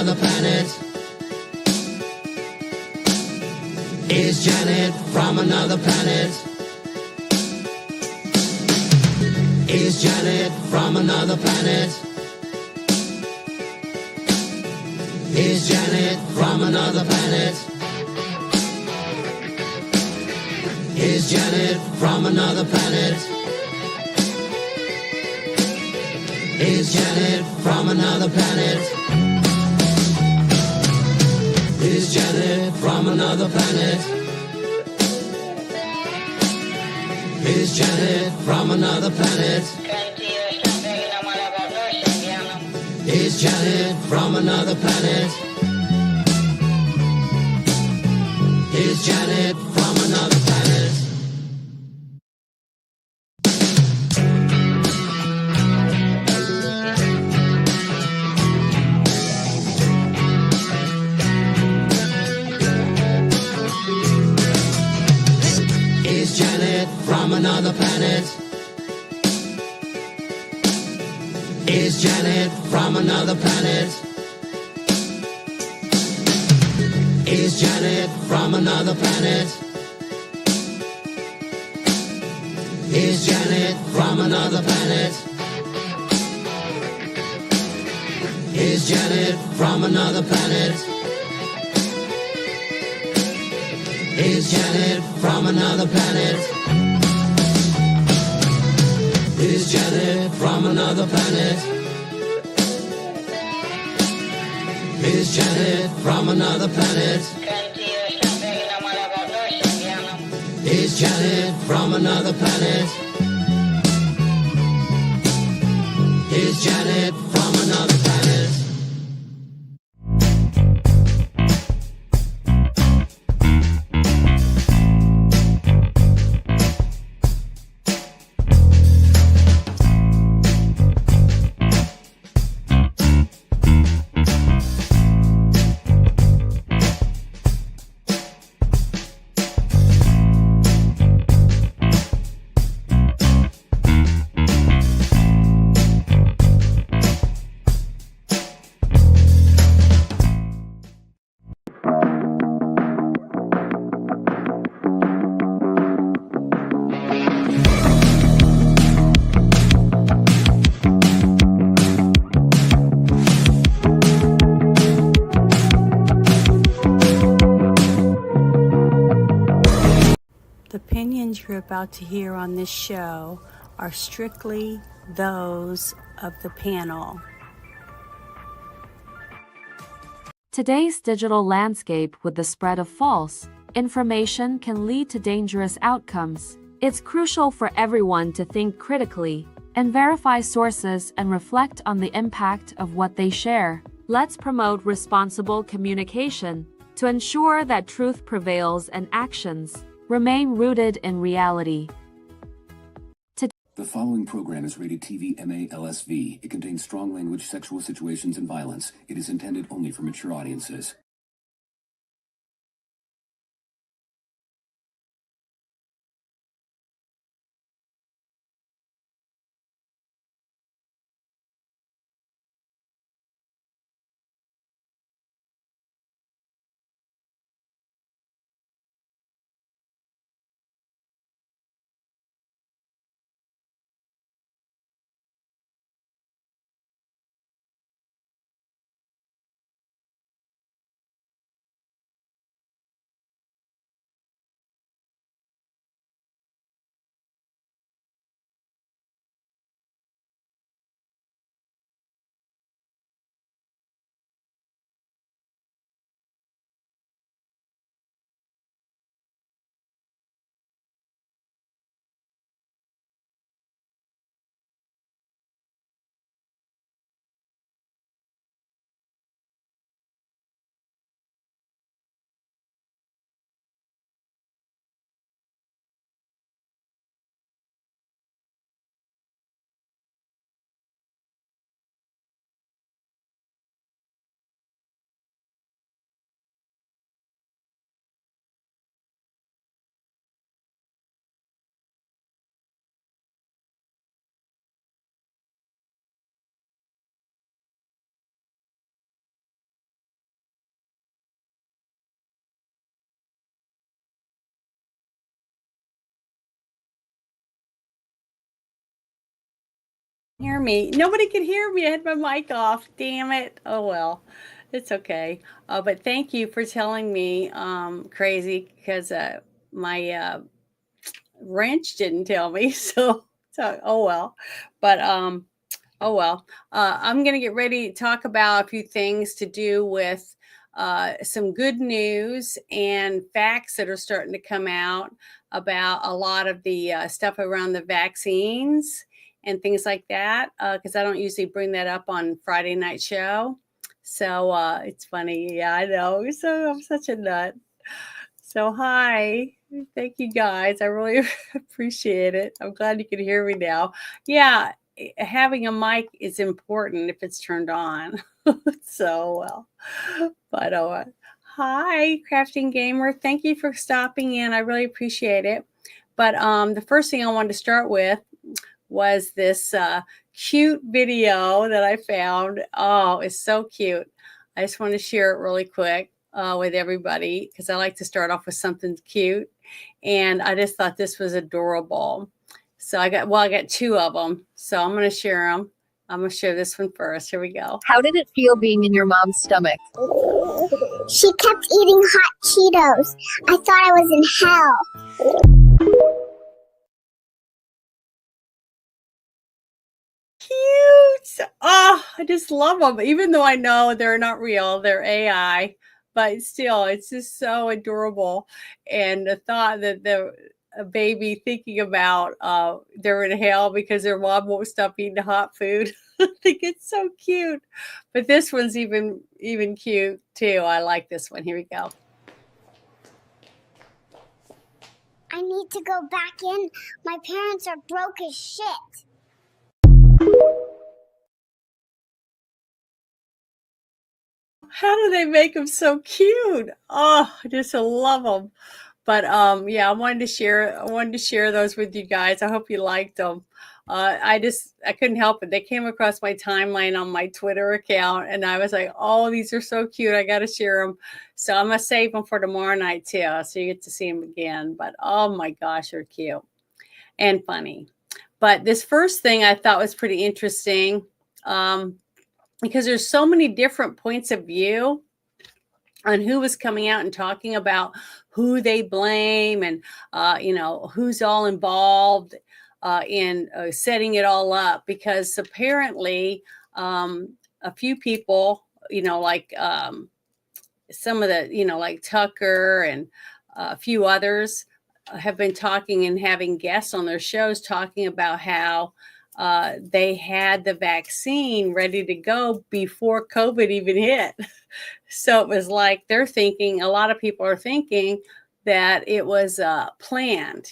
another planet? Is Janet from another planet? Is Janet from another planet? Is Janet from another planet? Is Janet from another planet? Is Janet from another planet? Is Janet from another planet? Is Janet from another planet? Is Janet from another planet? Is Janet from another planet? Is Janet from another planet? Is Janet from another planet? Is Janet from another planet? Is Janet from another planet? Is Janet from another planet? Is Janet from another planet? Is Janet from another planet? Is Janet from another planet? Is Janet from another planet? Is Janet from another planet? The opinions you're about to hear on this show are strictly those of the panel. Today's digital landscape with the spread of false information can lead to dangerous outcomes. It's crucial for everyone to think critically and verify sources and reflect on the impact of what they share. Let's promote responsible communication to ensure that truth prevails and actions remain rooted in reality. The following program is rated TV MA-LSV. It contains strong language, sexual situations, and violence. It is intended only for mature audiences. Hear me. Nobody could hear me. I had my mic off. Damn it. Oh, well. It's okay. But thank you for telling me, Crazy, because my wrench didn't tell me. So, oh, well. But, oh, well. I'm going to get ready to talk about a few things to do with some good news and facts that are starting to come out about a lot of the stuff around the vaccines and things like that, because I don't usually bring that up on Friday night show. So it's funny. Yeah, I know. So I'm such a nut. So hi. Thank you guys. I really appreciate it. I'm glad you can hear me now. Yeah, having a mic is important if it's turned on. So well. But hi, Crafting Gamer. Thank you for stopping in. I really appreciate it. But the first thing I wanted to start with was this cute video that I found. Oh, it's so cute. I just want to share it really quick with everybody because I like to start off with something cute. And I just thought this was adorable. So I got two of them. So I'm going to share them. I'm going to share this one first. Here we go. How did it feel being in your mom's stomach? She kept eating hot Cheetos. I thought I was in hell. Cute. Oh, I just love them. Even though I know they're not real, they're AI, but still, it's just so adorable. And the thought that a baby thinking about they're in hell because their mom won't stop eating hot food. I think it's so cute. But this one's even cute too. I like this one. Here we go. I need to go back in. My parents are broke as shit. How do they make them so cute? Oh, I just love them. But yeah, I wanted to share those with you guys. I hope you liked them. I couldn't help it. They came across my timeline on my Twitter account, and I was like, "Oh, these are so cute! I got to share them." So I'm gonna save them for tomorrow night too, so you get to see them again. But oh my gosh, they're cute and funny. But this first thing I thought was pretty interesting because there's so many different points of view on who was coming out and talking about who they blame and who's all involved in setting it all up, because apparently a few people, like some of the, like Tucker and a few others have been talking and having guests on their shows talking about how they had the vaccine ready to go before COVID even hit. So it was like a lot of people are thinking that it was planned,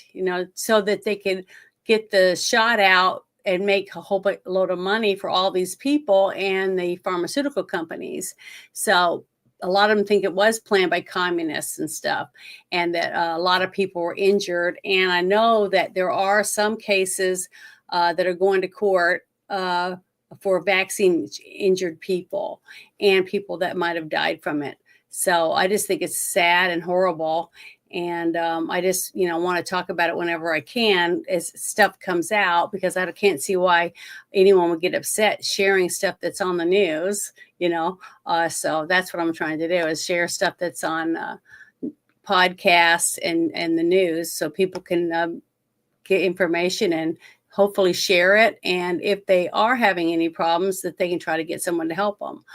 so that they could get the shot out and make a whole load of money for all these people and the pharmaceutical companies. So a lot of them think it was planned by communists and stuff, and that a lot of people were injured. And I know that there are some cases that are going to court for vaccine injured people and people that might have died from it. So I just think it's sad and horrible. And I just, want to talk about it whenever I can as stuff comes out, because I can't see why anyone would get upset sharing stuff that's on the news, So that's what I'm trying to do, is share stuff that's on podcasts and the news, so people can get information and hopefully share it. And if they are having any problems, that they can try to get someone to help them,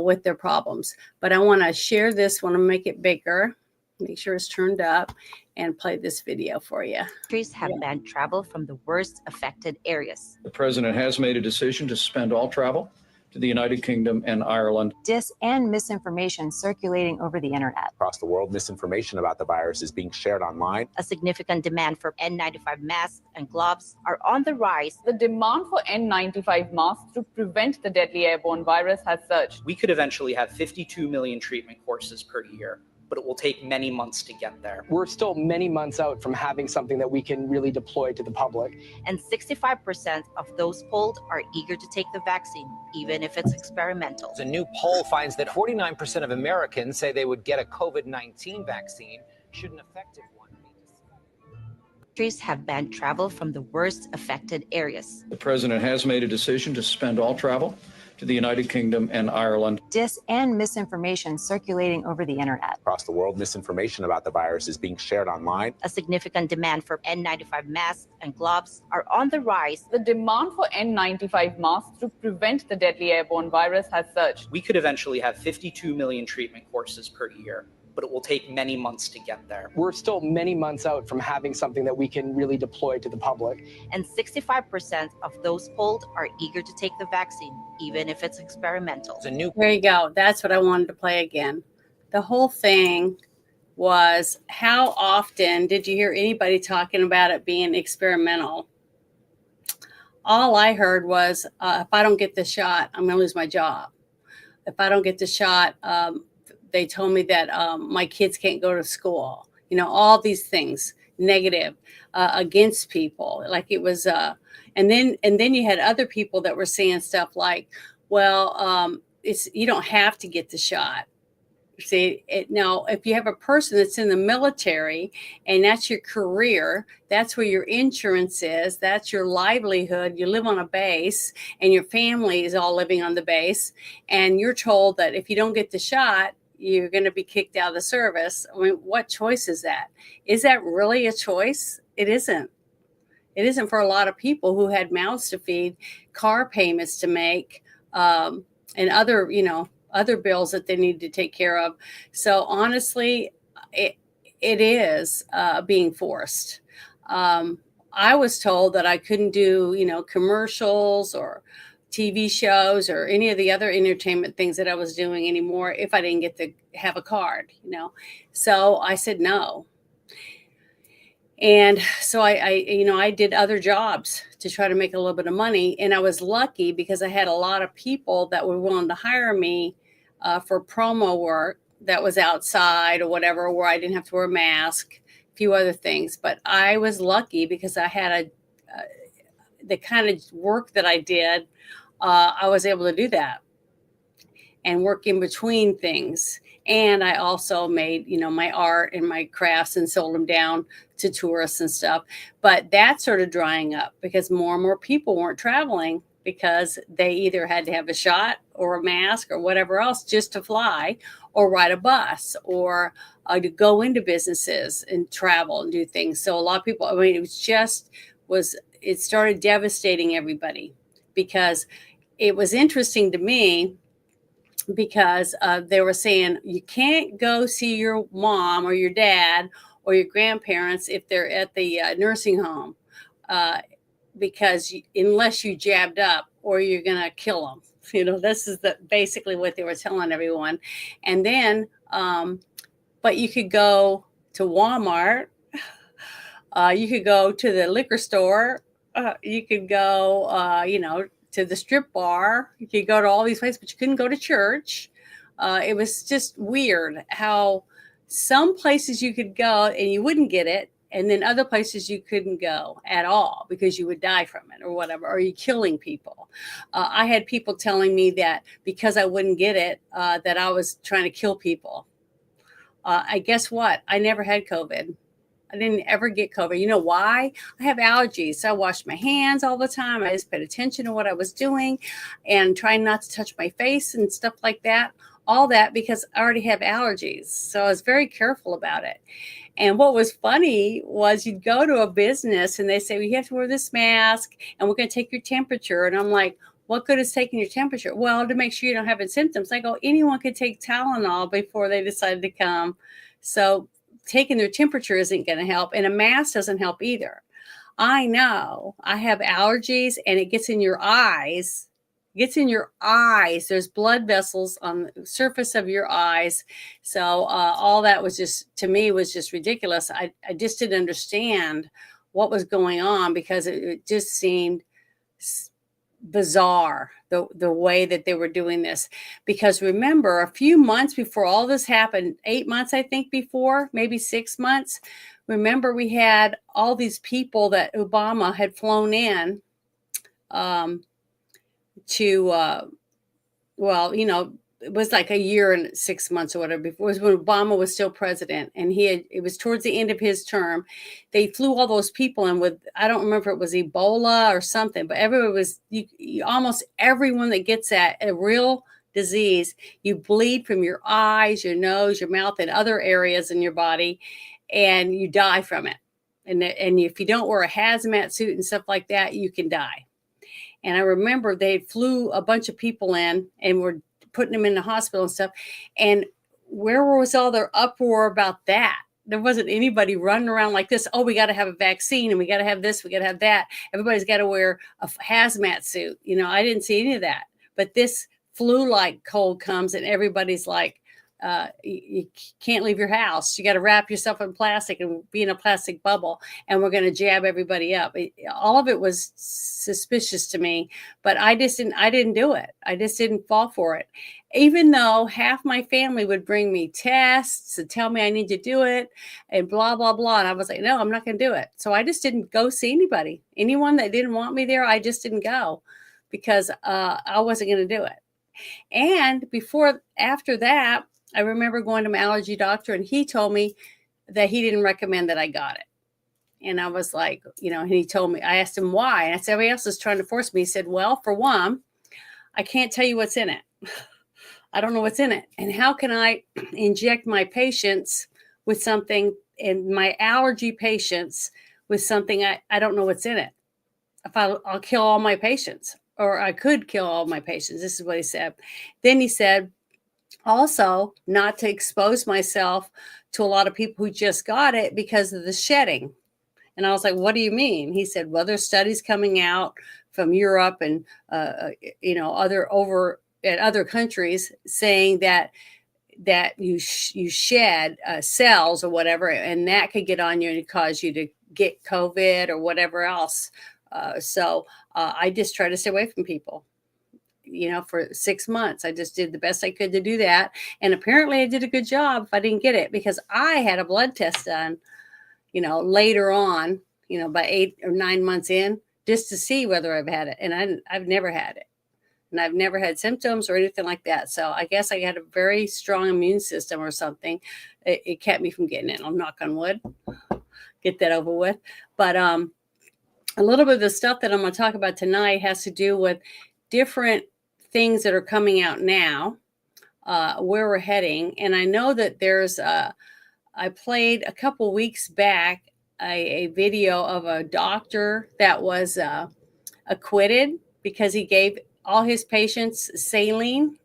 with their problems. But I want to share this one and make it bigger. Make sure it's turned up and play this video for you. Countries have banned travel from the worst affected areas. The president has made a decision to suspend all travel to the United Kingdom and Ireland. Dis and misinformation circulating over the internet. Across the world, misinformation about the virus is being shared online. A significant demand for N95 masks and gloves are on the rise. The demand for N95 masks to prevent the deadly airborne virus has surged. We could eventually have 52 million treatment courses per year, but it will take many months to get there. We're still many months out from having something that we can really deploy to the public. And 65% of those polled are eager to take the vaccine, even if it's experimental. A new poll finds that 49% of Americans say they would get a COVID-19 vaccine should an effective one be discovered. countries have banned travel from the worst affected areas. The president has made a decision to suspend all travel to the United Kingdom and Ireland. Dis and misinformation circulating over the internet. Across the world, misinformation about the virus is being shared online. A significant demand for N95 masks and gloves are on the rise. The demand for N95 masks to prevent the deadly airborne virus has surged. We could eventually have 52 million treatment courses per year, but it will take many months to get there. We're still many months out from having something that we can really deploy to the public. And 65% of those polled are eager to take the vaccine, even if it's experimental. There you go. That's what I wanted to play again. The whole thing was, how often did you hear anybody talking about it being experimental? All I heard was, if I don't get the shot, I'm going to lose my job. If I don't get the shot, they told me that my kids can't go to school. You know, all these things negative against people. Like it was, and then you had other people that were saying stuff like, well, you don't have to get the shot. See, now, if you have a person that's in the military and that's your career, that's where your insurance is, that's your livelihood, you live on a base and your family is all living on the base, and you're told that if you don't get the shot, you're going to be kicked out of the service. I mean, what choice is that? Is that really a choice? It isn't. It isn't for a lot of people who had mouths to feed, car payments to make, and other, other bills that they need to take care of. So honestly, it is being forced. I was told that I couldn't do, commercials or TV shows or any of the other entertainment things that I was doing anymore if I didn't get to have a card, So I said no. And so I did other jobs to try to make a little bit of money. And I was lucky because I had a lot of people that were willing to hire me for promo work that was outside or whatever, where I didn't have to wear a mask, a few other things. But I was lucky because I had the kind of work that I did, I was able to do that and work in between things. And I also made, my art and my crafts and sold them down to tourists and stuff. But that's sort of drying up because more and more people weren't traveling because they either had to have a shot or a mask or whatever else just to fly or ride a bus or to go into businesses and travel and do things. So a lot of people, it started devastating everybody because it was interesting to me because they were saying you can't go see your mom or your dad or your grandparents if they're at the nursing home because unless you jabbed up or you're going to kill them. This is basically what they were telling everyone. And then, but you could go to Walmart, you could go to the liquor store, you could go, to the strip bar, you could go to all these places, but you couldn't go to church. It was just weird how some places you could go and you wouldn't get it. And then other places you couldn't go at all because you would die from it or whatever, or you killing people. I had people telling me that because I wouldn't get it, that I was trying to kill people. I guess what? I never had COVID. I didn't ever get COVID. You know why? I have allergies. So I washed my hands all the time. I just paid attention to what I was doing and trying not to touch my face and stuff like that. All that because I already have allergies. So I was very careful about it. And what was funny was you'd go to a business and they say, well, you have to wear this mask and we're going to take your temperature. And I'm like, what good is taking your temperature? Well, to make sure you don't have any symptoms. I go, anyone could take Tylenol before they decided to come. So taking their temperature isn't going to help. And a mask doesn't help either. I know I have allergies and it gets in your eyes. There's blood vessels on the surface of your eyes. So all that was to me was just ridiculous. I just didn't understand what was going on because it just seemed bizarre the way that they were doing this. Because remember, a few months before all this happened, 8 months, I think before, maybe 6 months, remember we had all these people that Obama had flown in it was like a year and 6 months or whatever. Before, it was when Obama was still president, and it was towards the end of his term. They flew all those people in with, I don't remember if it was Ebola or something, but everyone was, almost everyone that gets that, a real disease, you bleed from your eyes, your nose, your mouth, and other areas in your body, and you die from it. And if you don't wear a hazmat suit and stuff like that, you can die. And I remember they flew a bunch of people in and were putting them in the hospital and stuff. And where was all their uproar about that? There wasn't anybody running around like this. Oh, we got to have a vaccine, and we got to have this, we got to have that. Everybody's got to wear a hazmat suit. I didn't see any of that. But this flu-like cold comes, and everybody's like, you can't leave your house. You got to wrap yourself in plastic and be in a plastic bubble, and we're going to jab everybody up. All of it was suspicious to me, but I didn't do it. I just didn't fall for it. Even though half my family would bring me tests and tell me I need to do it and blah, blah, blah. And I was like, no, I'm not going to do it. So I just didn't go see anybody. Anyone that didn't want me there, I just didn't go because I wasn't going to do it. And after that, I remember going to my allergy doctor, and he told me that he didn't recommend that I got it. And I was like, and he told me, I asked him why. And I said, everybody else is trying to force me. He said, well, for one, I can't tell you what's in it. I don't know what's in it. And how can I inject my patients with something, and my allergy patients with something I don't know what's in it? If I'll kill all my patients, or I could kill all my patients. This is what he said. Then he said, also, not to expose myself to a lot of people who just got it because of the shedding. And I was like, what do you mean? He said, well, there's studies coming out from Europe and, other countries saying that you shed cells or whatever, and that could get on you and cause you to get COVID or whatever else. So I just try to stay away from people. For 6 months, I just did the best I could to do that. And apparently I did a good job if I didn't get it, because I had a blood test done, later on, by 8 or 9 months in, just to see whether I've had it. And I've never had it. And I've never had symptoms or anything like that. So I guess I had a very strong immune system or something. It kept me from getting it. I'll knock on wood, get that over with. But a little bit of the stuff that I'm going to talk about tonight has to do with different things that are coming out now, where we're heading. And I know that there's I played a couple weeks back a video of a doctor that was acquitted because he gave all his patients saline.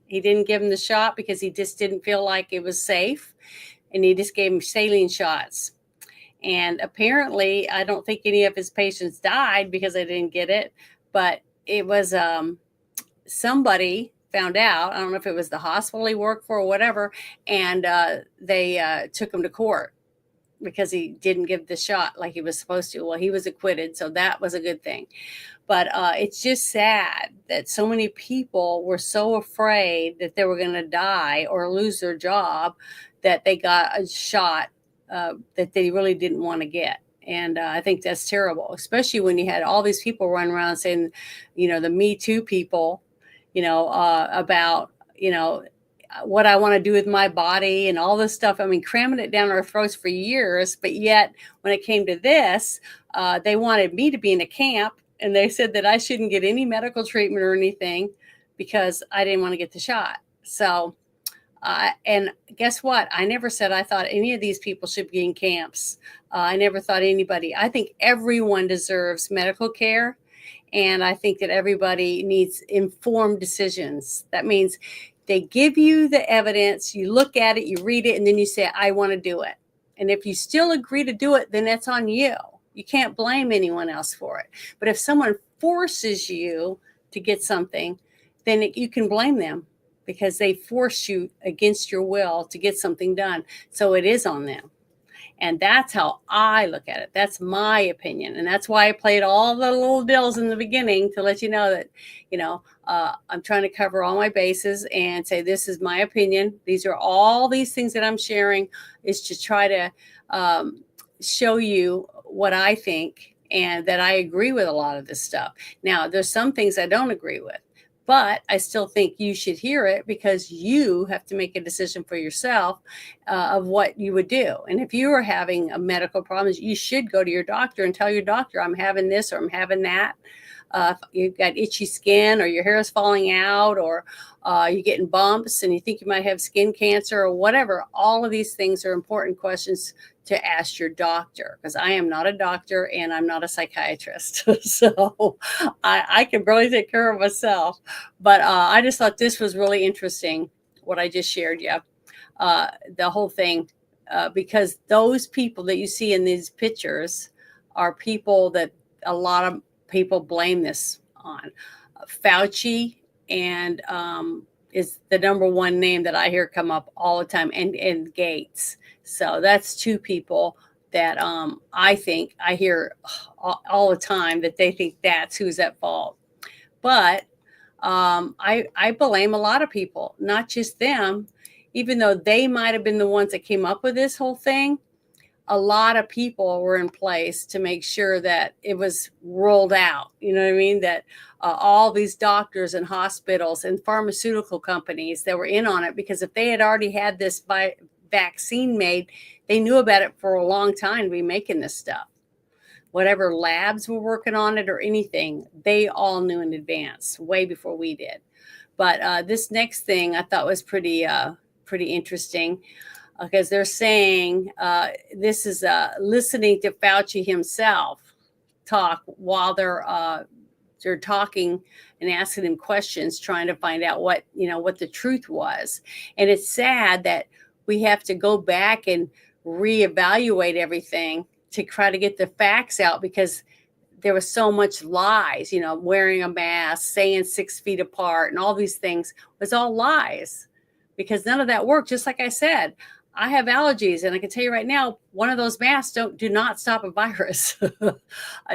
He didn't give them the shot because he just didn't feel like it was safe, and he just gave them saline shots. And apparently, I don't think any of his patients died because they didn't get it, but it was somebody found out. I don't know if it was the hospital he worked for or whatever, and they took him to court because he didn't give the shot like he was supposed to. Well, he was acquitted, so that was a good thing. But it's just sad that so many people were so afraid that they were going to die or lose their job that they got a shot that they really didn't want to get. And I think that's terrible, especially when you had all these people running around saying, the Me Too people, about, what I want to do with my body and all this stuff. I mean, cramming it down our throats for years. But yet when it came to this, they wanted me to be in a camp, and they said that I shouldn't get any medical treatment or anything because I didn't want to get the shot. So, and guess what? I never said I thought any of these people should be in camps. I never thought anybody. I think everyone deserves medical care. And I think that everybody needs informed decisions. That means they give you the evidence, you look at it, you read it, and then you say, I want to do it. And if you still agree to do it, then that's on you. You can't blame anyone else for it. But if someone forces you to get something, then you can blame them because they force you against your will to get something done. So it is on them. And that's how I look at it. That's my opinion. And that's why I played all the little dills in the beginning to let you know that, I'm trying to cover all my bases and say, this is my opinion. These are all these things that I'm sharing is to try to show you what I think and that I agree with a lot of this stuff. Now, there's some things I don't agree with, But I still think you should hear it because you have to make a decision for yourself of what you would do. And if you are having a medical problem, you should go to your doctor and tell your doctor, I'm having this or I'm having that. If you've got itchy skin or your hair is falling out or you're getting bumps and you think you might have skin cancer or whatever, all of these things are important questions to ask your doctor, because I am not a doctor and I'm not a psychiatrist. So I can barely take care of myself. But I just thought this was really interesting, what I just shared you, the whole thing, because those people that you see in these pictures are people that a lot of people blame this on. Fauci and is the number one name that I hear come up all the time, and Gates. So that's two people that I think I hear all the time that they think that's who's at fault. But I blame a lot of people, not just them, even though they might have been the ones that came up with this whole thing. A lot of people were in place to make sure that it was rolled out. You know what I mean? That all these doctors and hospitals and pharmaceutical companies that were in on it, because if they had already had this vaccine made, they knew about it for a long time to be making this stuff. Whatever labs were working on it or anything, they all knew in advance, way before we did. But this next thing I thought was pretty interesting. Because they're saying this is listening to Fauci himself talk while they're talking and asking him questions, trying to find out what the truth was. And it's sad that we have to go back and reevaluate everything to try to get the facts out, because there was so much lies, wearing a mask, saying 6 feet apart, and all these things was all lies, because none of that worked. Just like I said, I have allergies, and I can tell you right now, one of those masks do not stop a virus.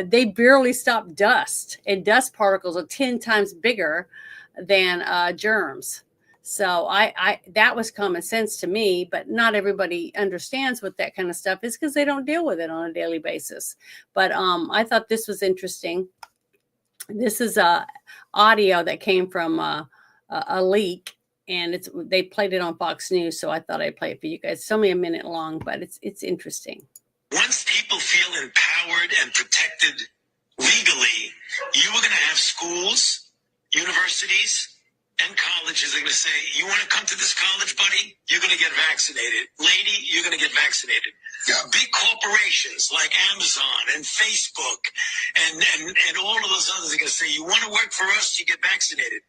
They barely stop dust, and dust particles are 10 times bigger than germs. So I that was common sense to me, but not everybody understands what that kind of stuff is because they don't deal with it on a daily basis. But I thought this was interesting. This is audio that came from a leak. And they played it on Fox News, so I thought I'd play it for you guys. It's only a minute long, but it's interesting. Once people feel empowered and protected legally, you are going to have schools, universities, and colleges are going to say, you want to come to this college, buddy? You're going to get vaccinated. Lady, you're going to get vaccinated. Yeah. Big corporations like Amazon and Facebook and all of those others are going to say, you want to work for us, you get vaccinated.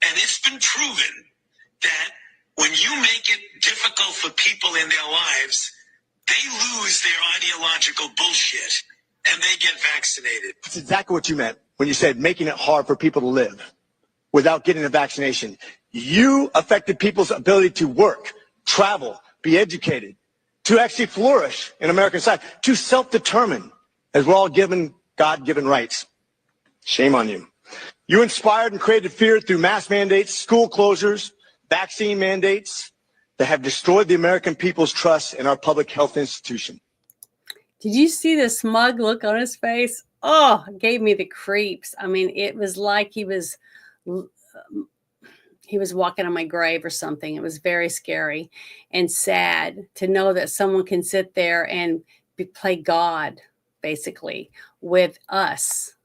And it's been proven that when you make it difficult for people in their lives, they lose their ideological bullshit and they get vaccinated. That's exactly what you meant when you said making it hard for people to live without getting a vaccination. You affected people's ability to work, travel, be educated, to actually flourish in American society, to self-determine, as we're all given God-given rights. Shame on you. You inspired and created fear through mass mandates, school closures, vaccine mandates that have destroyed the American people's trust in our public health institution. Did you see the smug look on his face? Oh, it gave me the creeps. I mean, it was like he was walking on my grave or something. It was very scary and sad to know that someone can sit there and play God, basically, with us,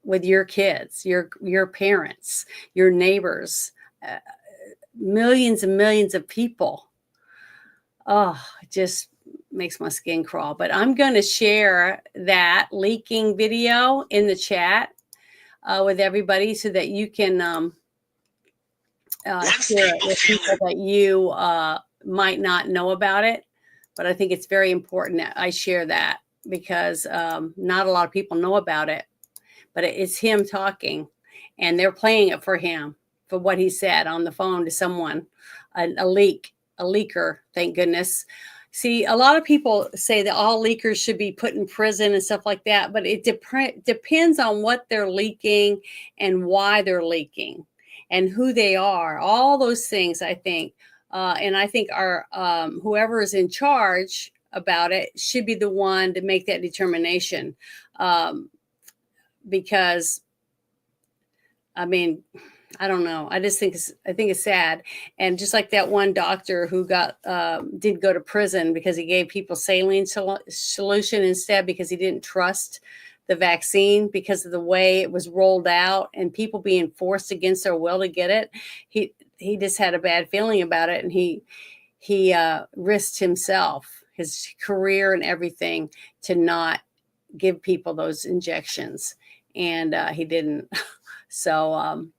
with your kids, your parents, your neighbors, millions and millions of people. Oh, it just makes my skin crawl. But I'm going to share that leaking video in the chat with everybody so that you can share it with people that you might not know about it. But I think it's very important that I share that because not a lot of people know about it. But it's him talking, and they're playing it for him, for what he said on the phone to someone, a leaker, thank goodness. See, a lot of people say that all leakers should be put in prison and stuff like that, but it depends on what they're leaking and why they're leaking and who they are, all those things, I think. And I think our whoever is in charge about it should be the one to make that determination. Because, I mean, I don't know. I think it's sad. And just like that one doctor who did go to prison because he gave people saline solution instead because he didn't trust the vaccine because of the way it was rolled out and people being forced against their will to get it. He just had a bad feeling about it, and he risked himself, his career and everything to not give people those injections, and he didn't. So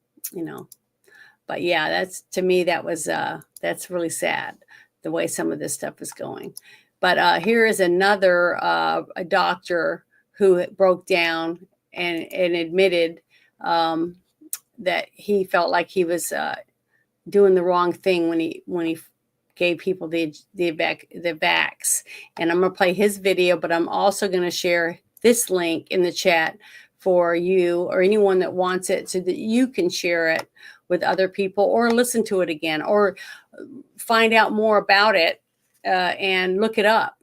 but yeah, that's really sad the way some of this stuff is going. But here is another a doctor who broke down and admitted that he felt like he was doing the wrong thing when he gave people the vax. And I'm going to play his video, but I'm also going to share this link in the chat for you or anyone that wants it so that you can share it with other people or listen to it again or find out more about it and look it up,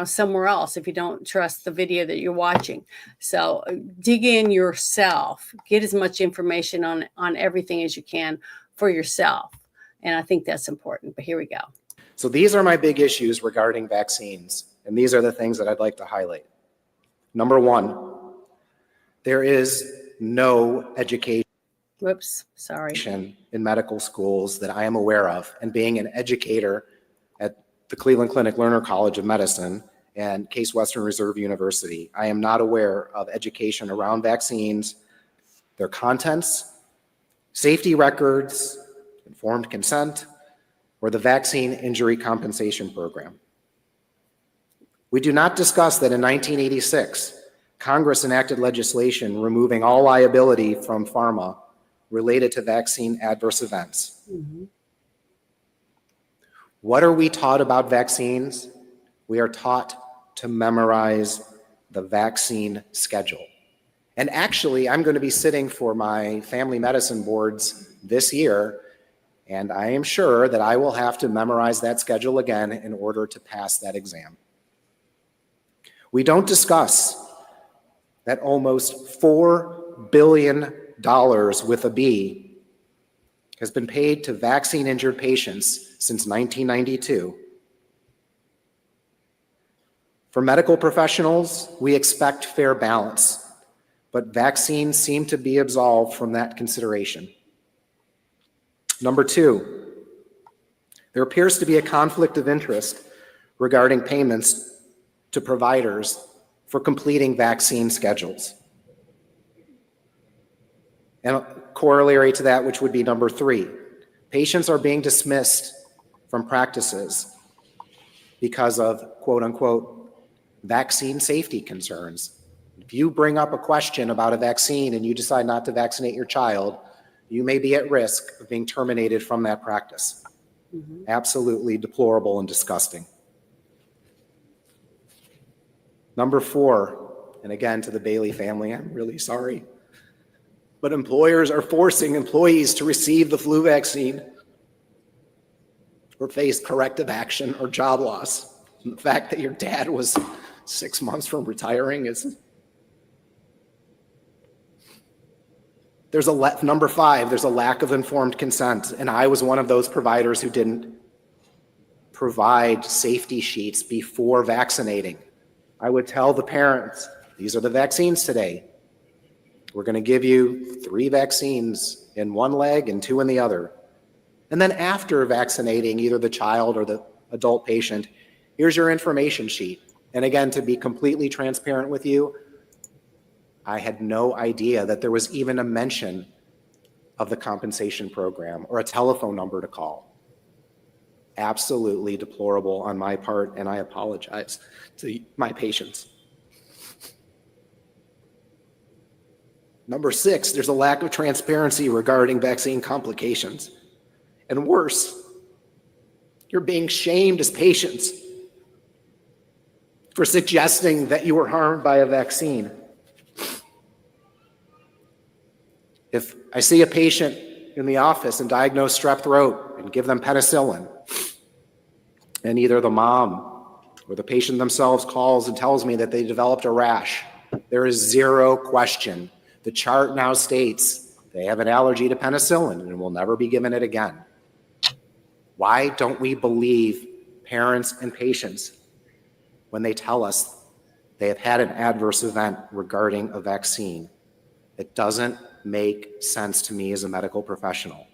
somewhere else if you don't trust the video that you're watching. So dig in yourself, get as much information on everything as you can for yourself. And I think that's important, but here we go. So these are my big issues regarding vaccines, and these are the things that I'd like to highlight. Number one, there is no education in medical schools that I am aware of. And being an educator at the Cleveland Clinic Lerner College of Medicine and Case Western Reserve University, I am not aware of education around vaccines, their contents, safety records, informed consent, or the Vaccine Injury Compensation Program. We do not discuss that in 1986, Congress enacted legislation removing all liability from pharma related to vaccine adverse events. Mm-hmm. What are we taught about vaccines? We are taught to memorize the vaccine schedule. And actually, I'm going to be sitting for my family medicine boards this year, and I am sure that I will have to memorize that schedule again in order to pass that exam. We don't discuss that almost $4 billion with a B has been paid to vaccine-injured patients since 1992. For medical professionals, we expect fair balance, but vaccines seem to be absolved from that consideration. Number two, there appears to be a conflict of interest regarding payments to providers for completing vaccine schedules. And a corollary to that, which would be number three, patients are being dismissed from practices because of quote unquote vaccine safety concerns. If you bring up a question about a vaccine and you decide not to vaccinate your child, you may be at risk of being terminated from that practice. Mm-hmm. Absolutely deplorable and disgusting. Number four, and again to the Bailey family, I'm really sorry, but employers are forcing employees to receive the flu vaccine or face corrective action or job loss. And the fact that your dad was 6 months from retiring is... Number five, there's a lack of informed consent. And I was one of those providers who didn't provide safety sheets before vaccinating. I would tell the parents, these are the vaccines today. We're going to give you 3 vaccines in one leg and 2 in the other. And then after vaccinating either the child or the adult patient, here's your information sheet. And again, to be completely transparent with you, I had no idea that there was even a mention of the compensation program or a telephone number to call. Absolutely deplorable on my part, and I apologize to my patients. Number 6, there's a lack of transparency regarding vaccine complications. And worse, you're being shamed as patients for suggesting that you were harmed by a vaccine. If I see a patient in the office and diagnose strep throat and give them penicillin, and either the mom or the patient themselves calls and tells me that they developed a rash, there is zero question. The chart now states They have an allergy to penicillin and will never be given it again. Why don't we believe parents and patients when they tell us they have had an adverse event regarding a vaccine? It doesn't make sense to me as a medical professional.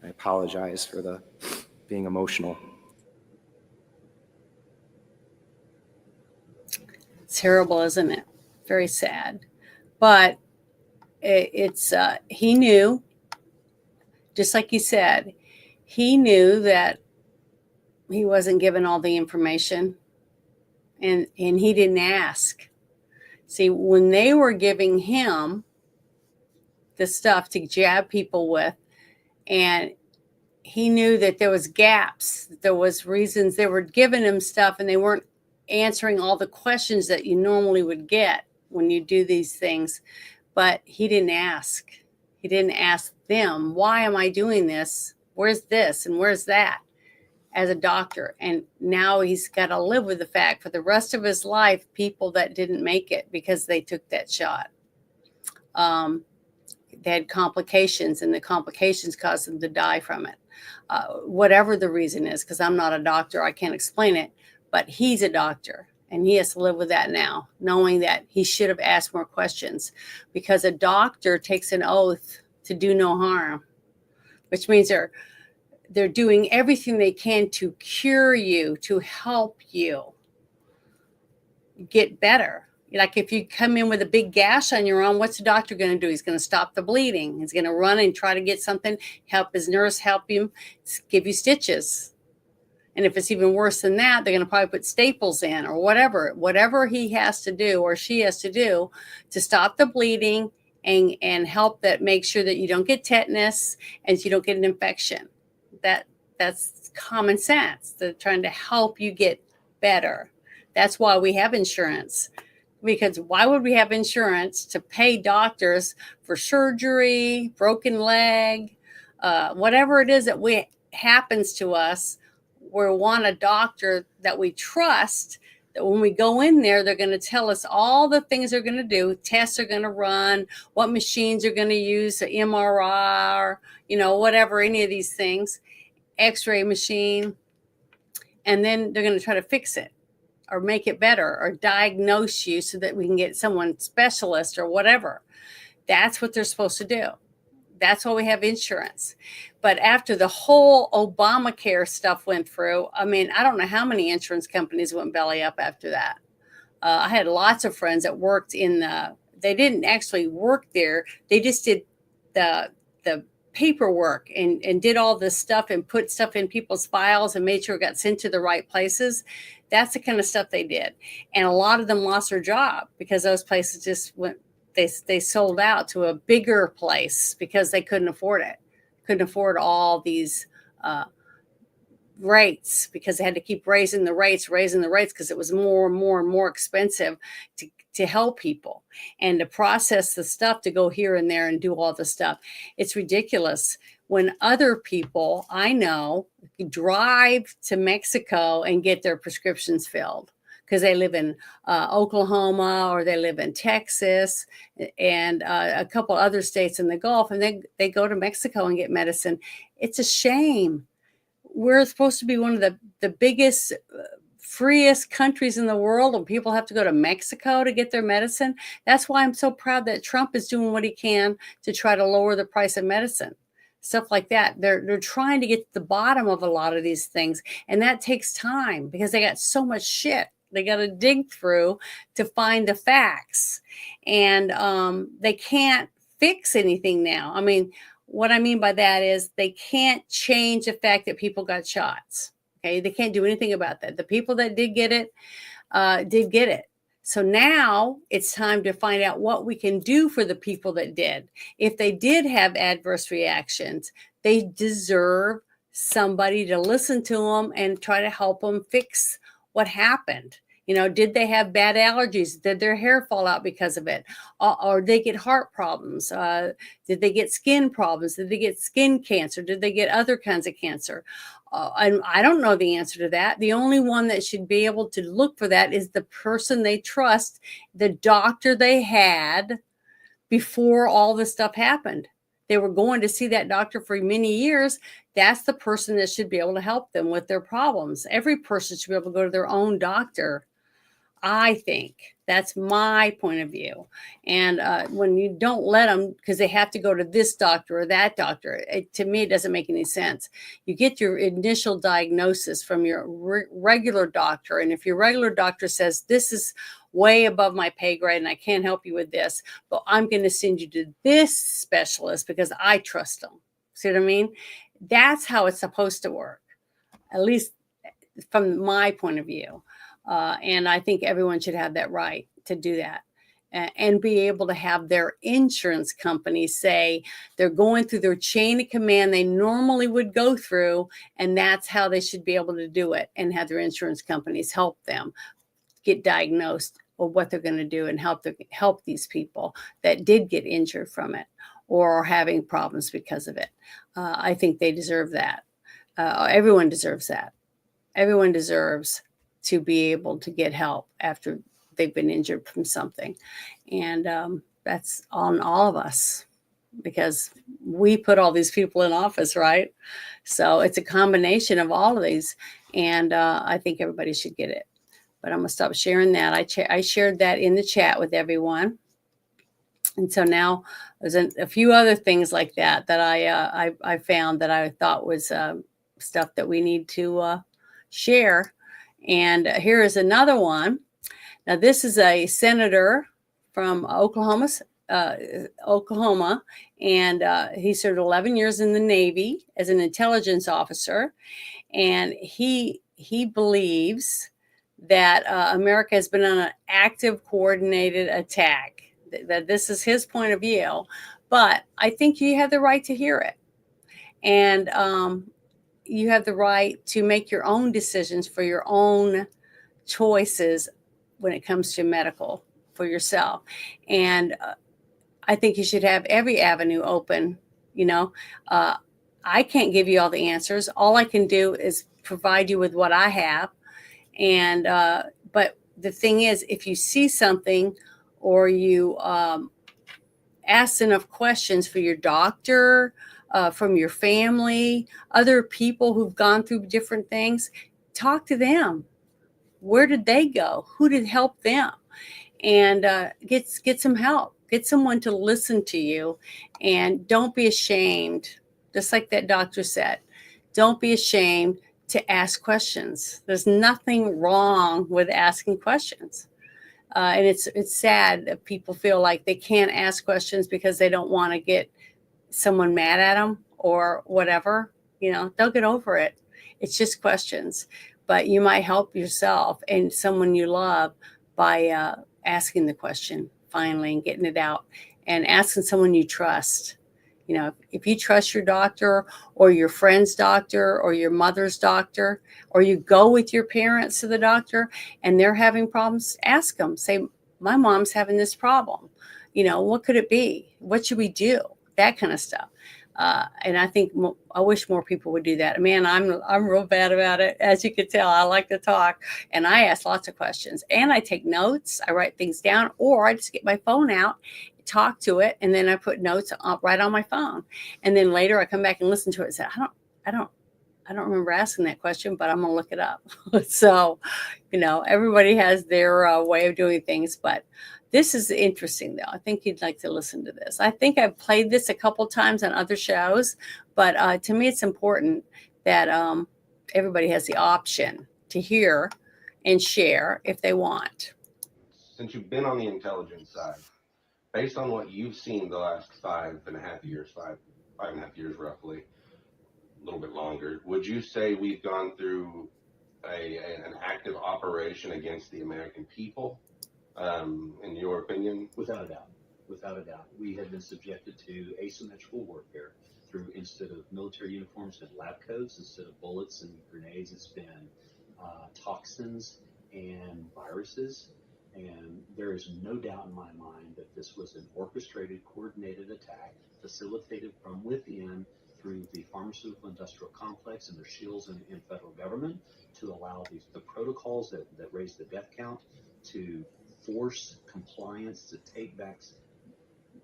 I apologize for the being emotional. It's terrible, isn't it? Very sad. But it's he knew, just like you said, he knew that he wasn't given all the information, and he didn't ask. See, when they were giving him the stuff to jab people with, and he knew that there was gaps, there was reasons they were giving him stuff and they weren't answering all the questions that you normally would get when you do these things. But he didn't ask. He didn't ask them, why am I doing this? Where's this and where's that? As a doctor. And now he's got to live with the fact for the rest of his life, people that didn't make it because they took that shot. They had complications, and the complications caused them to die from it. Whatever the reason is, because I'm not a doctor, I can't explain it, but he's a doctor and he has to live with that now, knowing that he should have asked more questions, because a doctor takes an oath to do no harm, which means they're doing everything they can to cure you, to help you get better. Like if you come in with a big gash on your arm, what's the doctor going to do? He's going to stop the bleeding. He's going to run and try to get something, help his nurse, help him, give you stitches. And if it's even worse than that, they're going to probably put staples in or whatever he has to do or she has to do to stop the bleeding and help that, make sure that you don't get tetanus and you don't get an infection. That's common sense. They're trying to help you get better. That's why we have insurance. Because why would we have insurance to pay doctors for surgery, broken leg, whatever it is that happens to us? We want a doctor that we trust, that when we go in there, they're going to tell us all the things they're going to do, tests are going to run, what machines are going to use, the MRI, whatever, any of these things, X-ray machine, and then they're going to try to fix it, or make it better, or diagnose you so that we can get someone specialist or whatever. That's what they're supposed to do. That's why we have insurance. But after the whole Obamacare stuff went through, I don't know how many insurance companies went belly up after that. I had lots of friends that worked they didn't actually work there. They just did the paperwork and did all this stuff and put stuff in people's files and made sure it got sent to the right places. That's the kind of stuff they did. And a lot of them lost their job because those places just went, they sold out to a bigger place because they couldn't afford it. Couldn't afford all these rates because they had to keep raising the rates because it was more and more and more expensive to help people and to process the stuff, to go here and there and do all the stuff. It's ridiculous when other people I know drive to Mexico and get their prescriptions filled because they live in Oklahoma or they live in Texas and a couple other states in the Gulf, and they go to Mexico and get medicine. It's a shame. We're supposed to be one of the biggest, freest countries in the world, and people have to go to Mexico to get their medicine. That's why I'm so proud that Trump is doing what he can to try to lower the price of medicine. Stuff like that. They're trying to get to the bottom of a lot of these things, and that takes time because they got so much shit they got to dig through to find the facts, and they can't fix anything now. What I mean by that is they can't change the fact that people got shots. Okay, they can't do anything about that. The people that did get it did get it. So now it's time to find out what we can do for the people that did. If they did have adverse reactions, they deserve somebody to listen to them and try to help them fix what happened. Did they have bad allergies? Did their hair fall out because of it? Or did they get heart problems? Did they get skin problems? Did they get skin cancer? Did they get other kinds of cancer? And I don't know the answer to that. The only one that should be able to look for that is the person they trust, the doctor they had before all this stuff happened. They were going to see that doctor for many years. That's the person that should be able to help them with their problems. Every person should be able to go to their own doctor. I think that's my point of view. And when you don't let them, because they have to go to this doctor or that doctor, to me, it doesn't make any sense. You get your initial diagnosis from your regular doctor. And if your regular doctor says, this is way above my pay grade and I can't help you with this, but I'm going to send you to this specialist because I trust them. See what I mean? That's how it's supposed to work, at least from my point of view. And I think everyone should have that right to do that and be able to have their insurance company say they're going through their chain of command they normally would go through, and that's how they should be able to do it, and have their insurance companies help them get diagnosed or what they're going to do and help these people that did get injured from it or are having problems because of it. I think they deserve that. Everyone deserves that. Everyone deserves to be able to get help after they've been injured from something. And that's on all of us because we put all these people in office, right? So it's a combination of all of these. And I think everybody should get it. But I'm going to stop sharing that. I shared that in the chat with everyone. And so now there's a few other things like that I found that I thought was stuff that we need to share. And here is another one. Now, this is a senator from Oklahoma, and he served 11 years in the Navy as an intelligence officer. And he believes that America has been on an active, coordinated attack. That this is his point of view. But I think you have the right to hear it. And you have the right to make your own decisions for your own choices when it comes to medical for yourself. And I think you should have every avenue open. I can't give you all the answers. All I can do is provide you with what I have. And but the thing is, if you see something or you ask enough questions for your doctor, from your family, other people who've gone through different things, talk to them. Where did they go? Who did help them? And get some help. Get someone to listen to you. And don't be ashamed, just like that doctor said. Don't be ashamed to ask questions. There's nothing wrong with asking questions. And it's sad that people feel like they can't ask questions because they don't want to get someone mad at them or whatever. They'll get over it. It's just questions. But you might help yourself and someone you love by asking the question finally and getting it out, and asking someone you trust. If you trust your doctor or your friend's doctor or your mother's doctor, or you go with your parents to the doctor and they're having problems, ask them. Say, my mom's having this problem. What could it be? What should we do? That kind of stuff. And I wish more people would do that. Man, I'm real bad about it. As you can tell, I like to talk, and I ask lots of questions, and I take notes. I write things down, or I just get my phone out, talk to it, and then I put notes right on my phone. And then later I come back and listen to it and say, I don't remember asking that question, but I'm gonna look it up. So, everybody has their way of doing things, but this is interesting, though. I think you'd like to listen to this. I think I've played this a couple times on other shows, but to me, it's important that everybody has the option to hear and share if they want. Since you've been on the intelligence side, based on what you've seen the last 5.5 years, 5.5 years roughly, a little bit longer, would you say we've gone through an active operation against the American people? In your opinion? Without a doubt. We have been subjected to asymmetrical warfare through, instead of military uniforms and lab coats, instead of bullets and grenades, it's been toxins and viruses. And there is no doubt in my mind that this was an orchestrated, coordinated attack facilitated from within through the pharmaceutical industrial complex and their shields in federal government to allow the protocols that raise the death count, to force compliance, to take back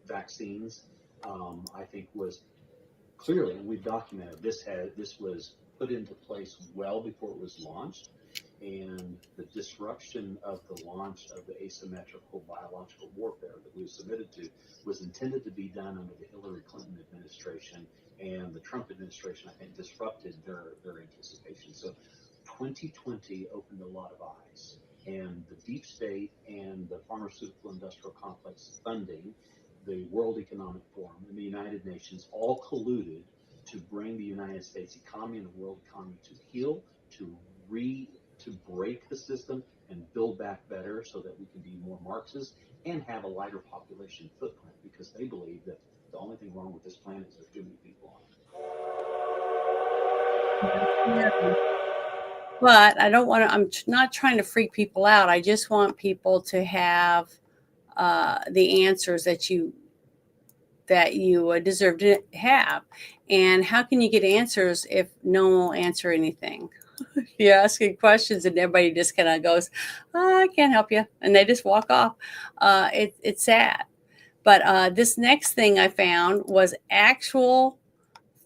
vaccines, I think was clearly, and we've documented this was put into place well before it was launched, and the disruption of the launch of the asymmetrical biological warfare that we submitted to was intended to be done under the Hillary Clinton administration, and the Trump administration, I think, disrupted their anticipation. So 2020 opened a lot of eyes, and the deep state and the pharmaceutical industrial complex funding, the World Economic Forum and the United Nations all colluded to bring the United States economy and the world economy to heal, to break the system and build back better so that we can be more Marxist and have a lighter population footprint, because they believe that the only thing wrong with this planet is there's too many people on it. But I don't want to, I'm not trying to freak people out. I just want people to have the answers that you deserve to have. And how can you get answers if no one will answer anything? You're asking questions and everybody just kind of goes, oh, I can't help you. And they just walk off. It's sad. But this next thing I found was actual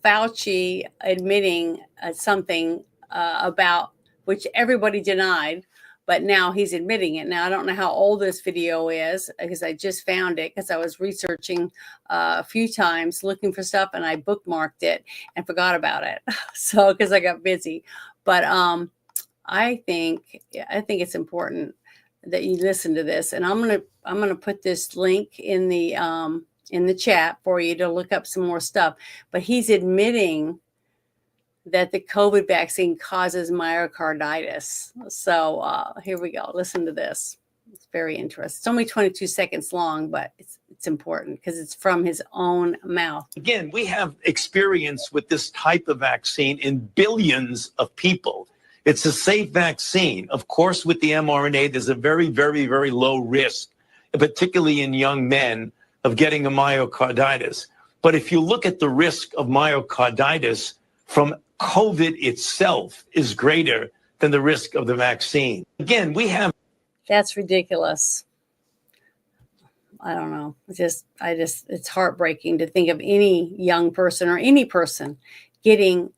Fauci admitting something about which everybody denied, but now he's admitting it. Now, I don't know how old this video is because I just found it because I was researching a few times looking for stuff and I bookmarked it and forgot about it. So, because I got busy. But I think it's important that you listen to this. And I'm gonna put this link in the chat for you to look up some more stuff. But he's admitting that the COVID vaccine causes myocarditis. So here we go. Listen to this. It's very interesting. It's only 22 seconds long, but it's important because it's from his own mouth. Again, we have experience with this type of vaccine in billions of people. It's a safe vaccine. Of course, with the mRNA, there's a very, very, very low risk, particularly in young men, of getting a myocarditis. But if you look at the risk of myocarditis from COVID itself is greater than the risk of the vaccine. Again, we have. That's ridiculous. I don't know. It's heartbreaking to think of any young person or any person getting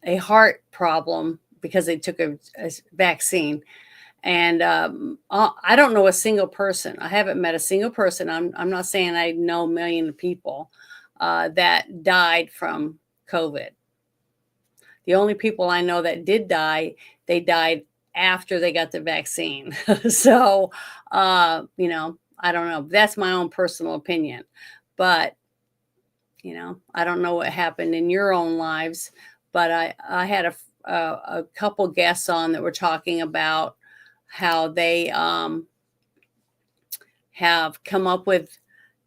a heart problem because they took a vaccine. And I don't know a single person. I haven't met a single person. I'm not saying I know a million people that died from COVID. The only people I know that did die, they died after they got the vaccine. So, I don't know. That's my own personal opinion. But, I don't know what happened in your own lives. But I had a couple guests on that were talking about how they have come up with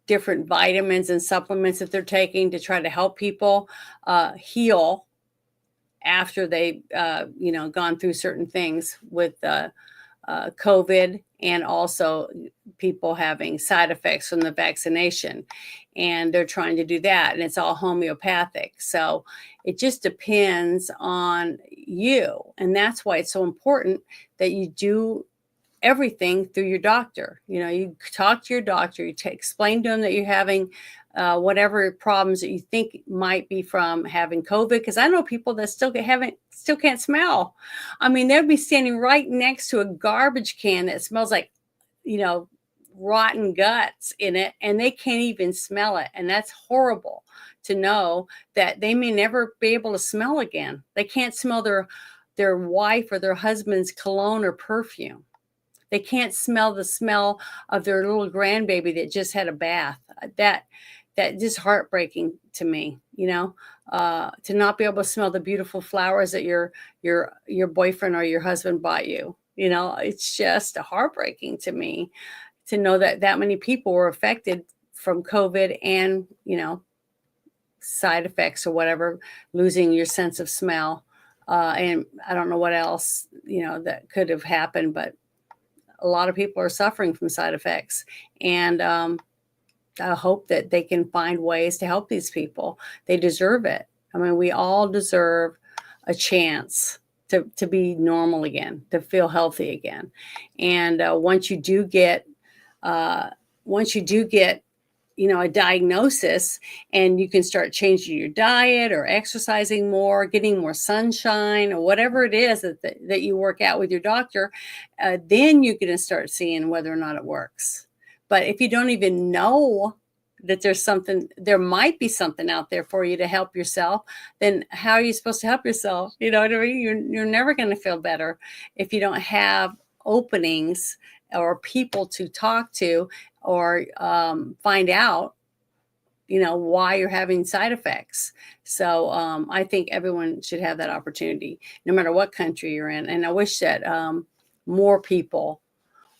different vitamins and supplements that they're taking to try to help people heal after they, gone through certain things with COVID, and also people having side effects from the vaccination. And they're trying to do that. And it's all homeopathic. So it just depends on you. And that's why it's so important that you do everything through your doctor. You talk to your doctor, you explain to them that you're having whatever problems that you think might be from having COVID. Because I know people that still can't smell. I mean, they'll be standing right next to a garbage can that smells like, rotten guts in it, and they can't even smell it. And that's horrible to know that they may never be able to smell again. They can't smell their wife or their husband's cologne or perfume. They can't smell the smell of their little grandbaby that just had a bath. That just heartbreaking to me, to not be able to smell the beautiful flowers that your boyfriend or your husband bought you. It's just heartbreaking to me to know that many people were affected from COVID and, side effects or whatever, losing your sense of smell. And I don't know what else, that could have happened, but a lot of people are suffering from side effects. And I hope that they can find ways to help these people. They deserve it. I mean, we all deserve a chance to be normal again, to feel healthy again. And once you do get a diagnosis, and you can start changing your diet or exercising more, getting more sunshine, or whatever it is that you work out with your doctor, then you're going to start seeing whether or not it works. But if you don't even know that there might be something out there for you to help yourself, then how are you supposed to help yourself? You know what I mean? You're never going to feel better if you don't have openings or people to talk to, or find out, why you're having side effects. So I think everyone should have that opportunity, no matter what country you're in. And I wish that more people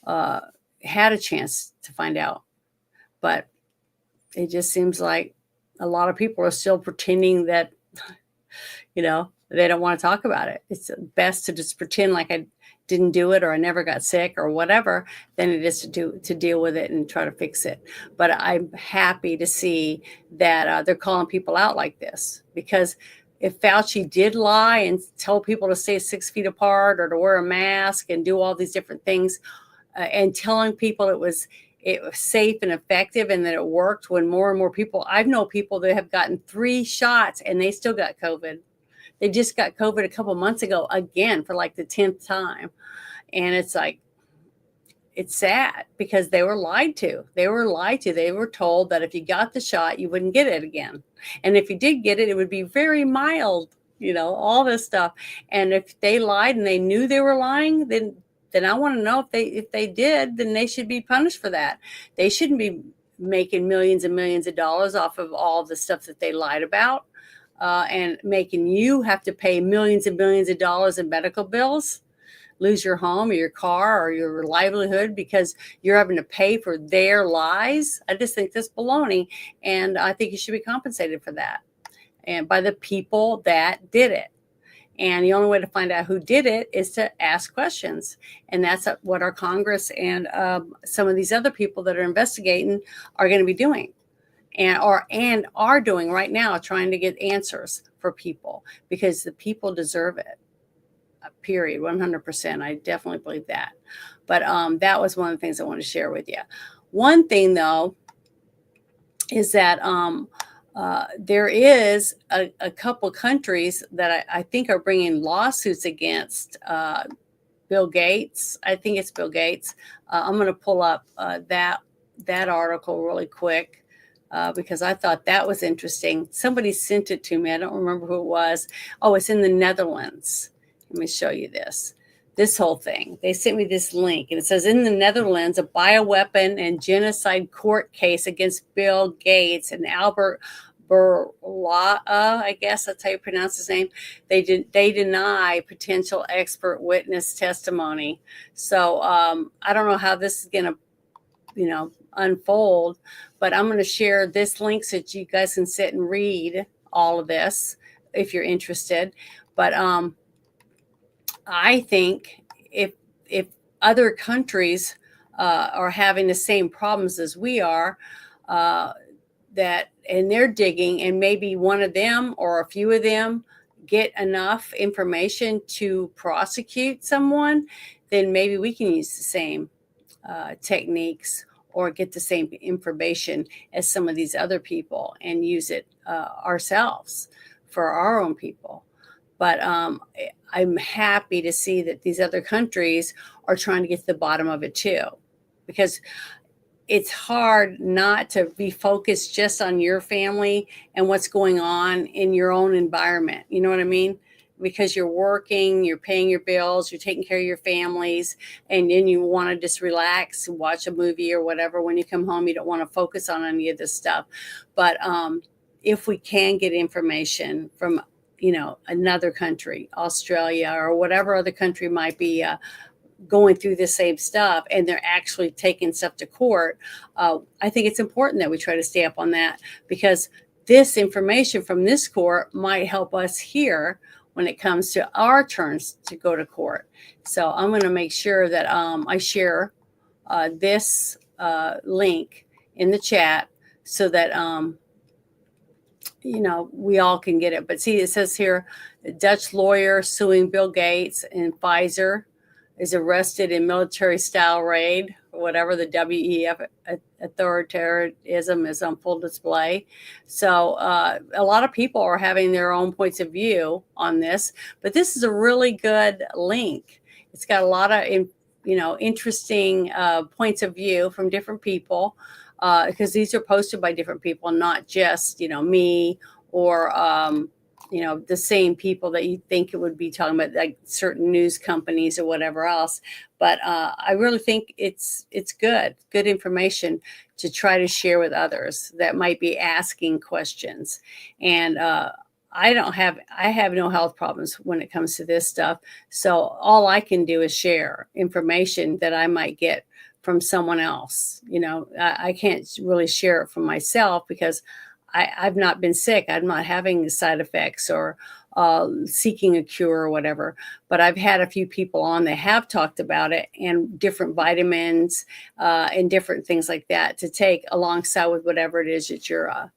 had a chance to find out. But it just seems like a lot of people are still pretending that, they don't want to talk about it. It's best to just pretend like I didn't do it, or I never got sick, or whatever, than it is to deal with it and try to fix it. But I'm happy to see that they're calling people out like this, because if Fauci did lie and tell people to stay 6 feet apart or to wear a mask and do all these different things, and telling people it was safe and effective and that it worked, when more and more people, I've known people that have gotten 3 shots and they still got COVID. They just got COVID a couple months ago again for like the 10th time. And it's like, it's sad because they were lied to. They were told that if you got the shot, you wouldn't get it again. And if you did get it, it would be very mild, all this stuff. And if they lied and they knew they were lying, then I want to know if they did, then they should be punished for that. They shouldn't be making millions and millions of dollars off of all the stuff that they lied about. And making you have to pay millions and millions of dollars in medical bills, lose your home or your car or your livelihood because you're having to pay for their lies. I just think that's baloney. And I think you should be compensated for that, and by the people that did it. And the only way to find out who did it is to ask questions. And that's what our Congress and some of these other people that are investigating are going to be doing. And are doing right now, trying to get answers for people, because the people deserve it. Period. 100%. I definitely believe that. But that was one of the things I want to share with you. One thing, though, is that there is a couple countries that I think are bringing lawsuits against Bill Gates. I think it's Bill Gates. I'm going to pull up that article really quick. Because I thought that was interesting. Somebody sent it to me. I don't remember who it was. Oh, it's in the Netherlands. Let me show you this whole thing. They sent me this link, and it says, in the Netherlands, a bioweapon and genocide court case against Bill Gates and Albert Bourla, I guess that's how you pronounce his name. They deny potential expert witness testimony. So I don't know how this is going to, unfold, but I'm going to share this link so that you guys can sit and read all of this if you're interested. But I think if other countries are having the same problems as we are, and they're digging, and maybe one of them or a few of them get enough information to prosecute someone, then maybe we can use the same techniques or get the same information as some of these other people and use it ourselves for our own people. But I'm happy to see that these other countries are trying to get to the bottom of it too, because it's hard not to be focused just on your family and what's going on in your own environment. You know what I mean? Because you're working, you're paying your bills, you're taking care of your families, and then you want to just relax, watch a movie or whatever. When you come home, you don't want to focus on any of this stuff. But if we can get information from, another country, Australia or whatever other country might be going through the same stuff, and they're actually taking stuff to court, I think it's important that we try to stay up on that, because this information from this court might help us here when it comes to our turns to go to court. So I'm going to make sure that I share this link in the chat so that, we all can get it. But see, it says here, the Dutch lawyer suing Bill Gates and Pfizer is arrested in military-style raid. whatever, the WEF authoritarianism is on full display. So a lot of people are having their own points of view on this, but this is a really good link. It's got a lot of, interesting points of view from different people, because these are posted by different people, not just, me or, the same people that you think it would be talking about, like certain news companies or whatever else. But I really think it's good information to try to share with others that might be asking questions. And I have no health problems when it comes to this stuff. So all I can do is share information that I might get from someone else. I can't really share it from myself because I've not been sick. I'm not having side effects or seeking a cure or whatever. But I've had a few people on that have talked about it, and different vitamins and different things like that to take alongside with whatever it is that your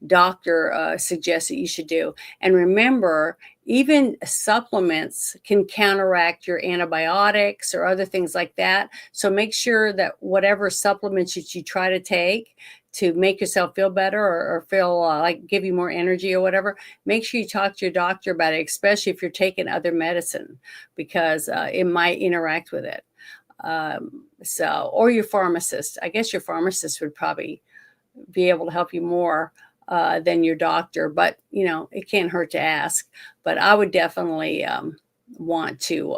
doctor suggests that you should do. And remember, even supplements can counteract your antibiotics or other things like that. So make sure that whatever supplements that you try to take to make yourself feel better or feel like give you more energy or whatever, make sure you talk to your doctor about it, especially if you're taking other medicine, because it might interact with it. Or your pharmacist. I guess your pharmacist would probably be able to help you more than your doctor, but it can't hurt to ask. But I would definitely want to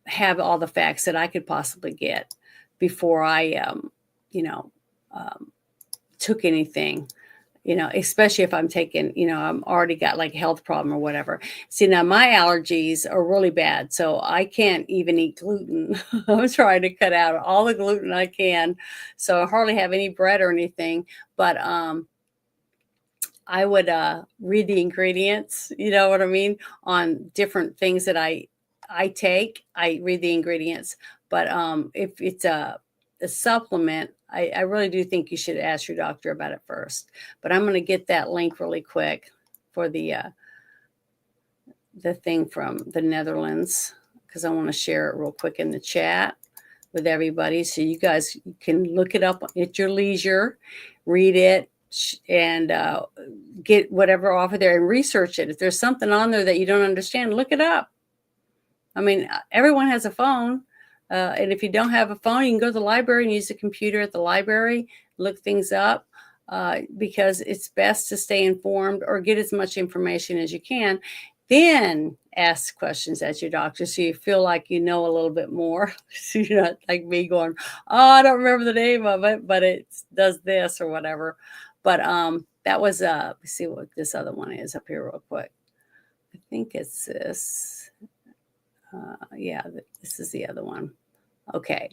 have all the facts that I could possibly get before I took anything, especially if I'm taking, I'm already got like a health problem or whatever. See, now my allergies are really bad, so I can't even eat gluten. I'm trying to cut out all the gluten I can, so I hardly have any bread or anything. But I would read the ingredients, you know what I mean, on different things that I take. I read the ingredients, but if it's a supplement, I really do think you should ask your doctor about it first. But I'm going to get that link really quick for the thing from the Netherlands, because I want to share it real quick in the chat with everybody, so you guys can look it up at your leisure, read it, and get whatever off of there and research it. If there's something on there that you don't understand, look it up. I mean, everyone has a phone. And if you don't have a phone, you can go to the library and use the computer at the library, look things up, because it's best to stay informed or get as much information as you can. Then ask questions at your doctor so you feel like you know a little bit more. So you're not like me going, oh, I don't remember the name of it, but it does this or whatever. But that was, let's see what this other one is up here real quick. I think it's this. Yeah, this is the other one. Okay.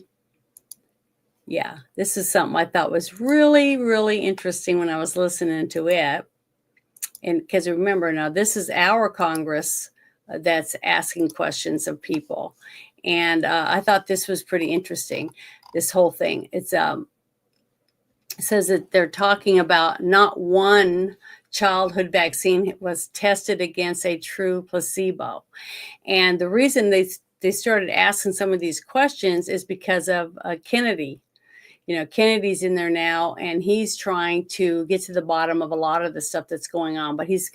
Yeah, this is something I thought was really, really interesting when I was listening to it. And because remember, now this is our Congress that's asking questions of people. And I thought this was pretty interesting, this whole thing. It says that they're talking about not one childhood vaccine was tested against a true placebo. And the reason they started asking some of these questions is because of Kennedy. Kennedy's in there now, and he's trying to get to the bottom of a lot of the stuff that's going on. But he's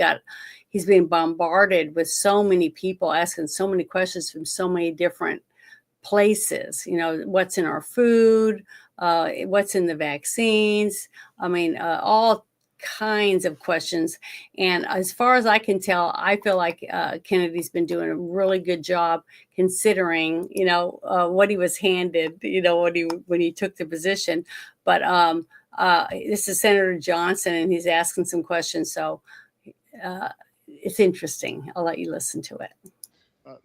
being bombarded with so many people asking so many questions from so many different places. What's in our food, what's in the vaccines. I mean, all kinds of questions. And as far as I can tell, I feel like Kennedy's been doing a really good job considering, what he was handed, when he took the position. But this is Senator Johnson, and he's asking some questions. So it's interesting. I'll let you listen to it.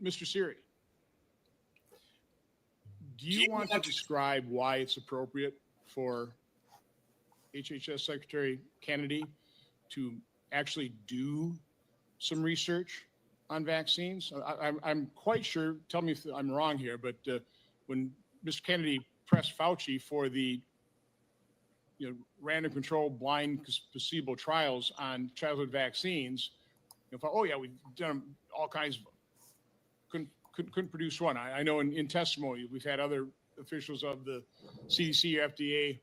Mr. Siri, do you want to describe why it's appropriate for HHS Secretary Kennedy to actually do some research on vaccines? I'm quite sure, tell me if I'm wrong here, but when Mr. Kennedy pressed Fauci for the random control blind placebo trials on childhood vaccines, oh yeah, we've done all kinds of, couldn't produce one. I know in testimony we've had other officials of the CDC or FDA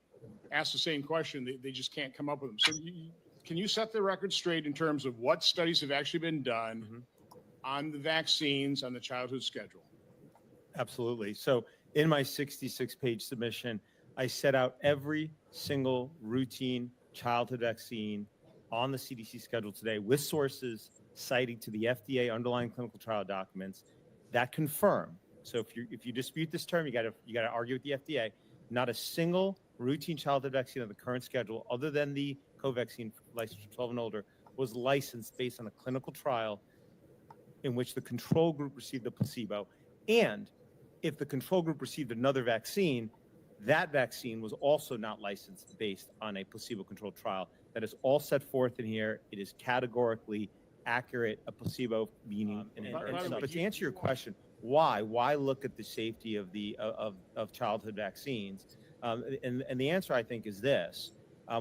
ask the same question. They just can't come up with them. So can you set the record straight in terms of what studies have actually been done on the vaccines on the childhood schedule? Absolutely. So in my 66-page submission, I set out every single routine childhood vaccine on the CDC schedule today with sources citing to the FDA underlying clinical trial documents that confirm. So if you dispute this term, you got to argue with the FDA. Not a single routine childhood vaccine on the current schedule, other than the Covaxin licensed for 12 and older, was licensed based on a clinical trial in which the control group received a placebo. And if the control group received another vaccine, that vaccine was also not licensed based on a placebo-controlled trial. That is all set forth in here. It is categorically accurate, a placebo meaning. But to answer your question, why look at the safety of of childhood vaccines? And the answer, I think, is this.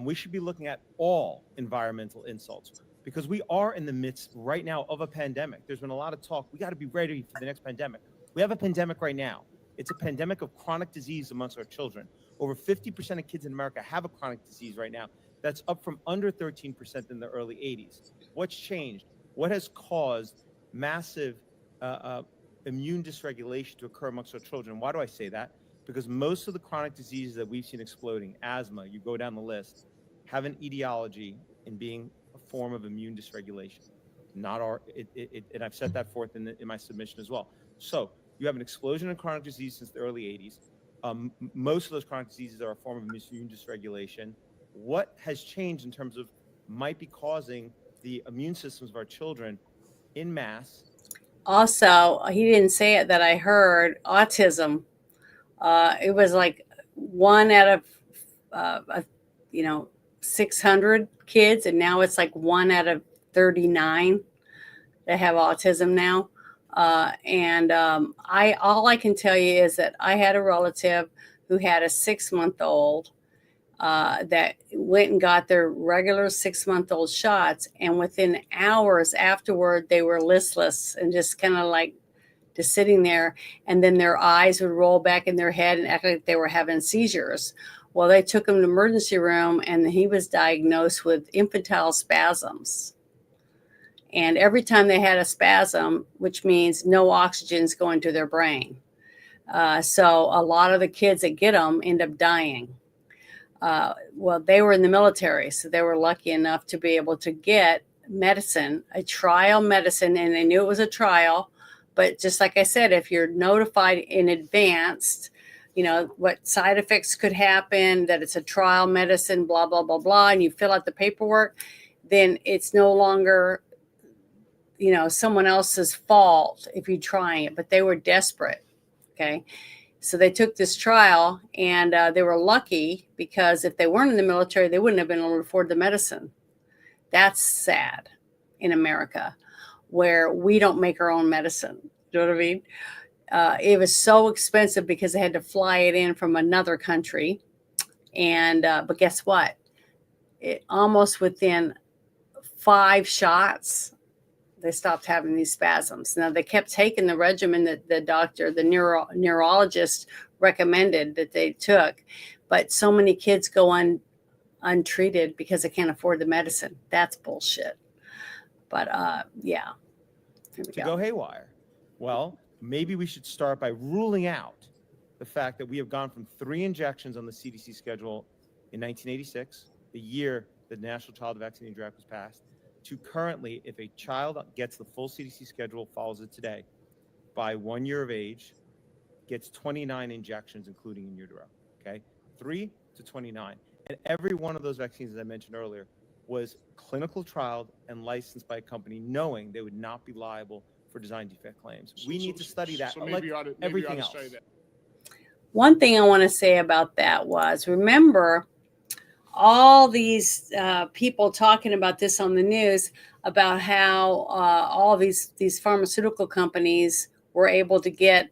We should be looking at all environmental insults, because we are in the midst right now of a pandemic. There's been a lot of talk. We got to be ready for the next pandemic. We have a pandemic right now. It's a pandemic of chronic disease amongst our children. Over 50% of kids in America have a chronic disease right now. That's up from under 13% in the early 80s. What's changed? What has caused massive immune dysregulation to occur amongst our children? Why do I say that? Because most of the chronic diseases that we've seen exploding, asthma, you go down the list, have an etiology in being a form of immune dysregulation. Not our, and I've set that forth in my submission as well. So you have an explosion in chronic disease since the early 80s. Most of those chronic diseases are a form of immune dysregulation. What has changed in terms of might be causing the immune systems of our children in mass? Also, he didn't say it that I heard, autism. It was like 1 out of 600 kids, and now it's like 1 out of 39 that have autism now. All I can tell you is that I had a relative who had a 6-month-old that went and got their regular 6-month-old shots, and within hours afterward, they were listless and just kind of like just sitting there, and then their eyes would roll back in their head and act like they were having seizures. Well, they took him to the emergency room, and he was diagnosed with infantile spasms. And every time they had a spasm, which means no oxygen's going to their brain. So a lot of the kids that get them end up dying. Well, they were in the military, so they were lucky enough to be able to get medicine, a trial medicine, and they knew it was a trial. But just like I said, if you're notified in advance, what side effects could happen, that it's a trial medicine, blah, blah, blah, blah, and you fill out the paperwork, then it's no longer someone else's fault if you're trying it. But they were desperate. Okay. So they took this trial, and they were lucky, because if they weren't in the military, they wouldn't have been able to afford the medicine. That's sad in America, where we don't make our own medicine. You know what I mean? It was so expensive because they had to fly it in from another country. And, but guess what? It almost within 5 shots, they stopped having these spasms. Now, they kept taking the regimen that the neurologist recommended that they took, but so many kids go untreated because they can't afford the medicine. That's bullshit. But yeah. To go haywire. Well, maybe we should start by ruling out the fact that we have gone from 3 injections on the CDC schedule in 1986, the year the National Child Vaccine Draft was passed, to currently, if a child gets the full CDC schedule, follows it today, by 1 year of age, gets 29 injections, including in utero. Okay, 3 to 29, and every one of those vaccines, as I mentioned earlier, was clinical trialed and licensed by a company, knowing they would not be liable for design defect claims. We need to study that, like everything else. One thing I want to say about that was, remember, all these people talking about this on the news about how all these pharmaceutical companies were able to get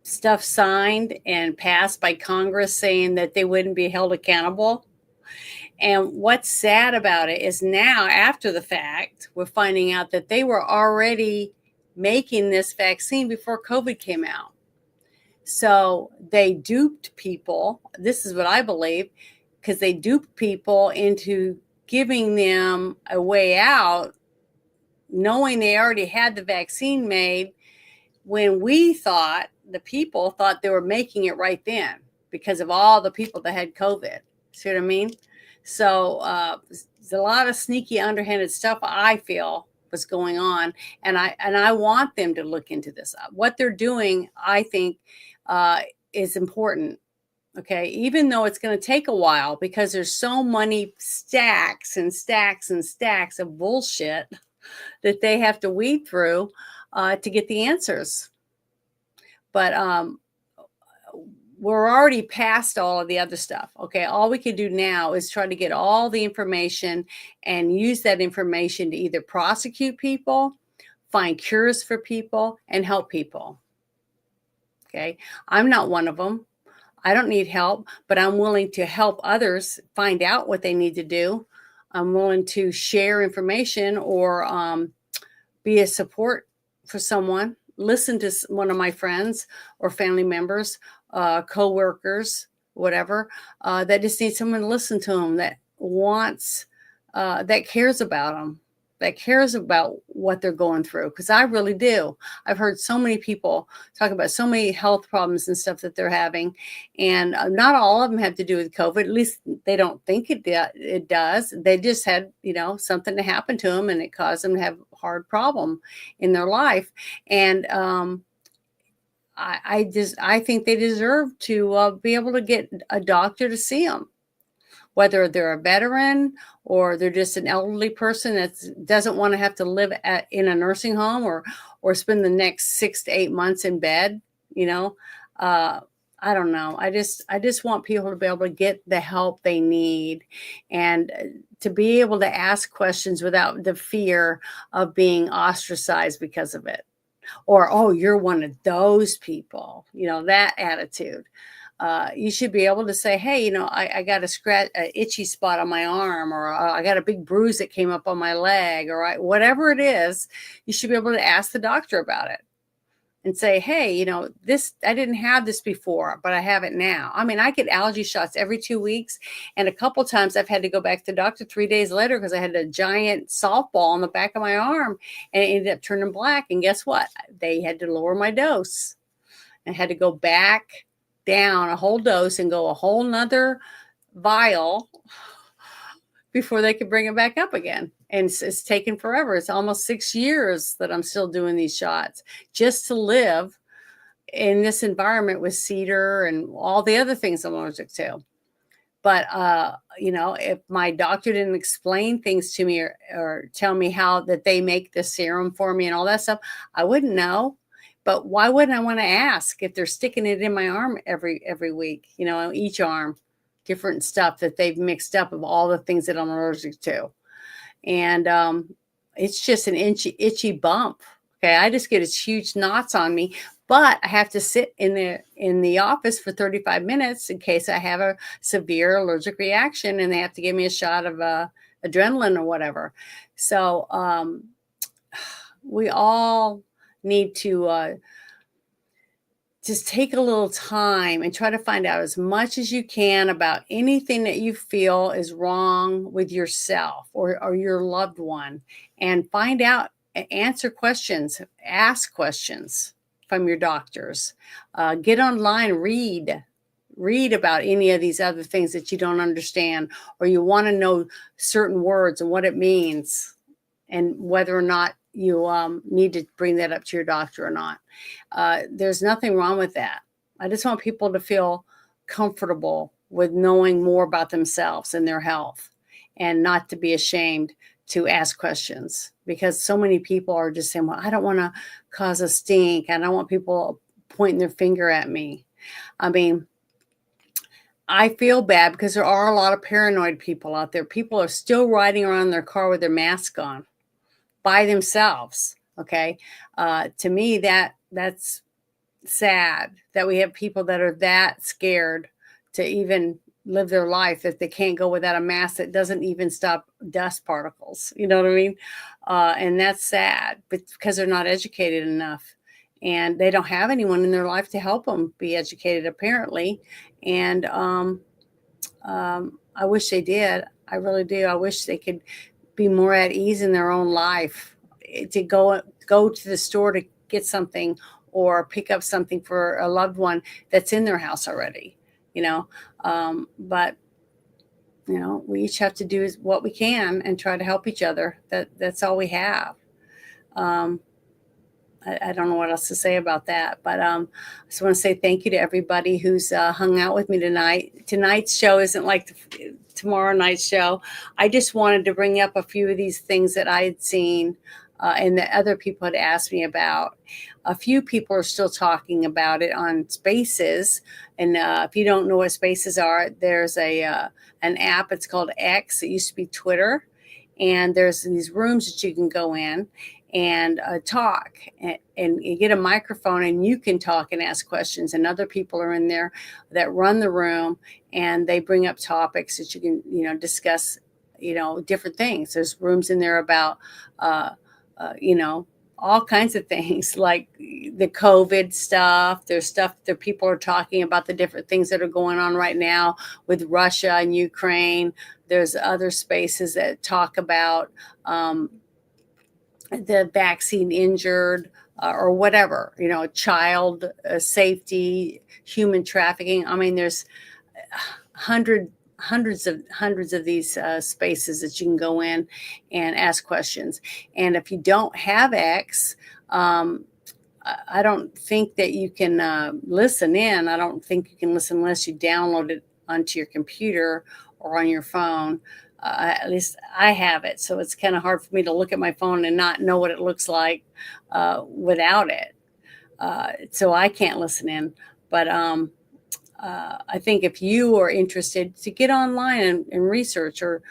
stuff signed and passed by Congress saying that they wouldn't be held accountable. And what's sad about it is now, after the fact, we're finding out that they were already making this vaccine before COVID came out. So they duped people. This is what I believe, because they duped people into giving them a way out, knowing they already had the vaccine made, when the people thought they were making it right then because of all the people that had COVID. See what I mean? So there's a lot of sneaky, underhanded stuff, I feel, was going on, and I want them to look into this. What they're doing, I think, is important. Okay, even though it's going to take a while, because there's so many stacks and stacks and stacks of bullshit that they have to weed through to get the answers. But we're already past all of the other stuff. Okay, all we can do now is try to get all the information and use that information to either prosecute people, find cures for people, and help people. Okay, I'm not one of them. I don't need help, but I'm willing to help others find out what they need to do. I'm willing to share information or be a support for someone, listen to one of my friends or family members, co-workers, whatever, that just need someone to listen to them, that wants, that cares about them, that cares about what they're going through. Because I really do. I've heard so many people talk about so many health problems and stuff that they're having. And not all of them have to do with COVID. At least they don't think it does. They just had, something to happen to them, and it caused them to have a hard problem in their life. And I think they deserve to be able to get a doctor to see them, whether they're a veteran or they're just an elderly person that doesn't want to have to live in a nursing home or spend the next 6 to 8 months in bed. I don't know. I just want people to be able to get the help they need, and to be able to ask questions without the fear of being ostracized because of it. Or, oh, you're one of those people, that attitude. You should be able to say, hey, I got an itchy spot on my arm, or I got a big bruise that came up on my leg, or whatever it is. You should be able to ask the doctor about it and say, hey, this, I didn't have this before, but I have it now. I mean, I get allergy shots every 2 weeks. And a couple times I've had to go back to the doctor 3 days later because I had a giant softball on the back of my arm, and it ended up turning black. And guess what? They had to lower my dose. I had to go back down a whole dose and go a whole nother vial before they could bring it back up again. And it's taken forever. It's almost 6 years that I'm still doing these shots just to live in this environment with cedar and all the other things I'm allergic to. But, if my doctor didn't explain things to me or tell me how that they make the serum for me and all that stuff, I wouldn't know. But why wouldn't I want to ask if they're sticking it in my arm every week, each arm, different stuff that they've mixed up of all the things that I'm allergic to. And it's just an itchy bump. Okay, I just get huge knots on me, but I have to sit in the office for 35 minutes in case I have a severe allergic reaction, and they have to give me a shot of adrenaline or whatever. So we all need to just take a little time and try to find out as much as you can about anything that you feel is wrong with yourself or your loved one, and find out, answer questions, ask questions from your doctors, get online, read about any of these other things that you don't understand, or you want to know certain words and what it means, and whether or not you need to bring that up to your doctor or not. There's nothing wrong with that. I just want people to feel comfortable with knowing more about themselves and their health, and not to be ashamed to ask questions, because so many people are just saying, well, I don't want to cause a stink. I don't want people pointing their finger at me. I mean, I feel bad because there are a lot of paranoid people out there. People are still riding around in their car with their mask on by themselves. Okay. To me, that's sad that we have people that are that scared to even live their life, that they can't go without a mask that doesn't even stop dust particles. You know what I mean? And that's sad, but because they're not educated enough. and they don't have anyone in their life to help them be educated, apparently. And I wish they did. I really do. I wish they could be more at ease in their own life, to go to the store to get something or pick up something for a loved one that's in their house already, but we each have to do what we can and try to help each other. That's all we have. I don't know what else to say about that, but I just want to say thank you to everybody who's hung out with me tonight. Tonight's show isn't like tomorrow night's show. I just wanted to bring up a few of these things that I had seen and that other people had asked me about. A few people are still talking about it on Spaces. And if you don't know what Spaces are, there's an app. It's called X. It used to be Twitter. And there's these rooms that you can go in and talk, and you get a microphone and you can talk and ask questions, and other people are in there that run the room, and they bring up topics that you can discuss different things. There's rooms in there about all kinds of things, like the COVID stuff. There's stuff that people are talking about, the different things that are going on right now with Russia and Ukraine. There's other spaces that talk about the vaccine injured or whatever, child safety, human trafficking. I mean, there's hundreds of these spaces that you can go in and ask questions. And if you don't have X, I don't think that you can listen in. I don't think you can listen unless you download it onto your computer or on your phone. At least I have it. So it's kind of hard for me to look at my phone and not know what it looks like without it. So I can't listen in. But I think if you are interested, to get online and research or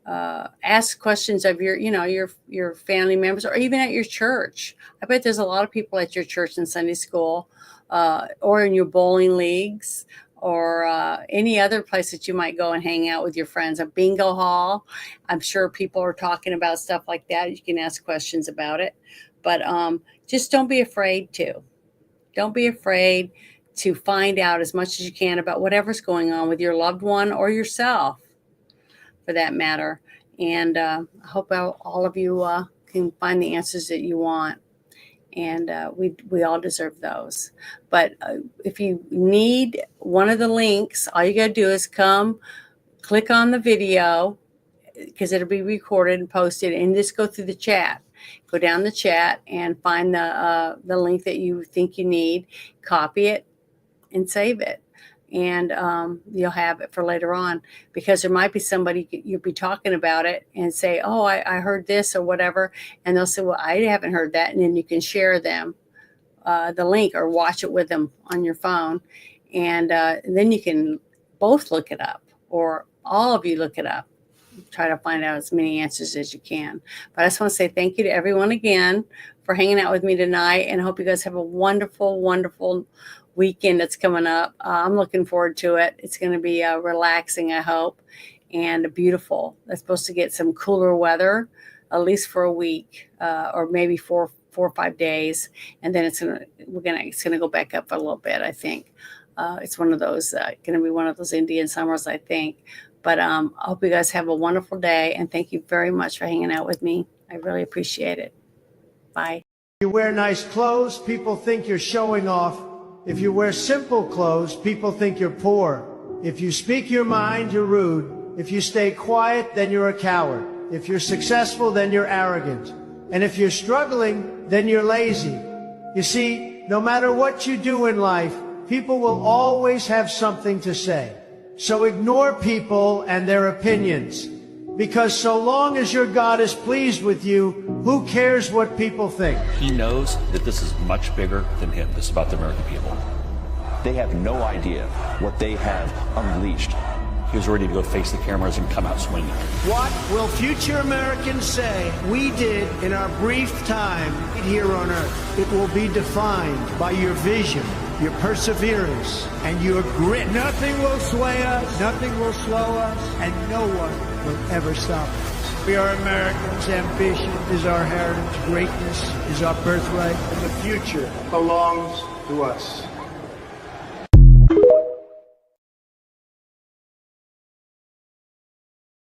ask questions of your family members, or even at your church. I bet there's a lot of people at your church and Sunday school, or in your bowling leagues, or any other place that you might go and hang out with your friends. A bingo hall. I'm sure people are talking about stuff like that. You can ask questions about it. But just don't be afraid to. Don't be afraid to find out as much as you can about whatever's going on with your loved one or yourself, for that matter. And I hope all of you can find the answers that you want. And we all deserve those. But if you need one of the links, all you got to do is come, click on the video, because it'll be recorded and posted, and just go through the chat. Go down the chat and find the link that you think you need, copy it, and save it. And you'll have it for later on, because there might be somebody you'll be talking about it and say, oh, I heard this or whatever. And they'll say, well, I haven't heard that. And then you can share them the link or watch it with them on your phone. And then you can both look it up, or all of you look it up. Try to find out as many answers as you can. But I just want to say thank you to everyone again for hanging out with me tonight. And I hope you guys have a wonderful, wonderful weekend that's coming up. I'm looking forward to it. It's going to be relaxing, I hope, and beautiful. It's supposed to get some cooler weather, at least for a week, or maybe four or 5 days, and then it's gonna go back up a little bit. I think it's one of those going to be one of those Indian summers, I think. But I hope you guys have a wonderful day, and thank you very much for hanging out with me. I really appreciate it. Bye. If you wear nice clothes, people think you're showing off. If you wear simple clothes, people think you're poor. If you speak your mind, you're rude. If you stay quiet, then you're a coward. If you're successful, then you're arrogant. And if you're struggling, then you're lazy. You see, no matter what you do in life, people will always have something to say. So ignore people and their opinions. Because so long as your God is pleased with you, who cares what people think? He knows that this is much bigger than him. This is about the American people. They have no idea what they have unleashed. He was ready to go face the cameras and come out swinging. What will future Americans say we did in our brief time here on Earth? It will be defined by your vision, your perseverance, and your grit. Nothing will sway us, nothing will slow us, and no one will ever stop us. We are Americans. Ambition is our heritage. Greatness is our birthright. And the future belongs to us.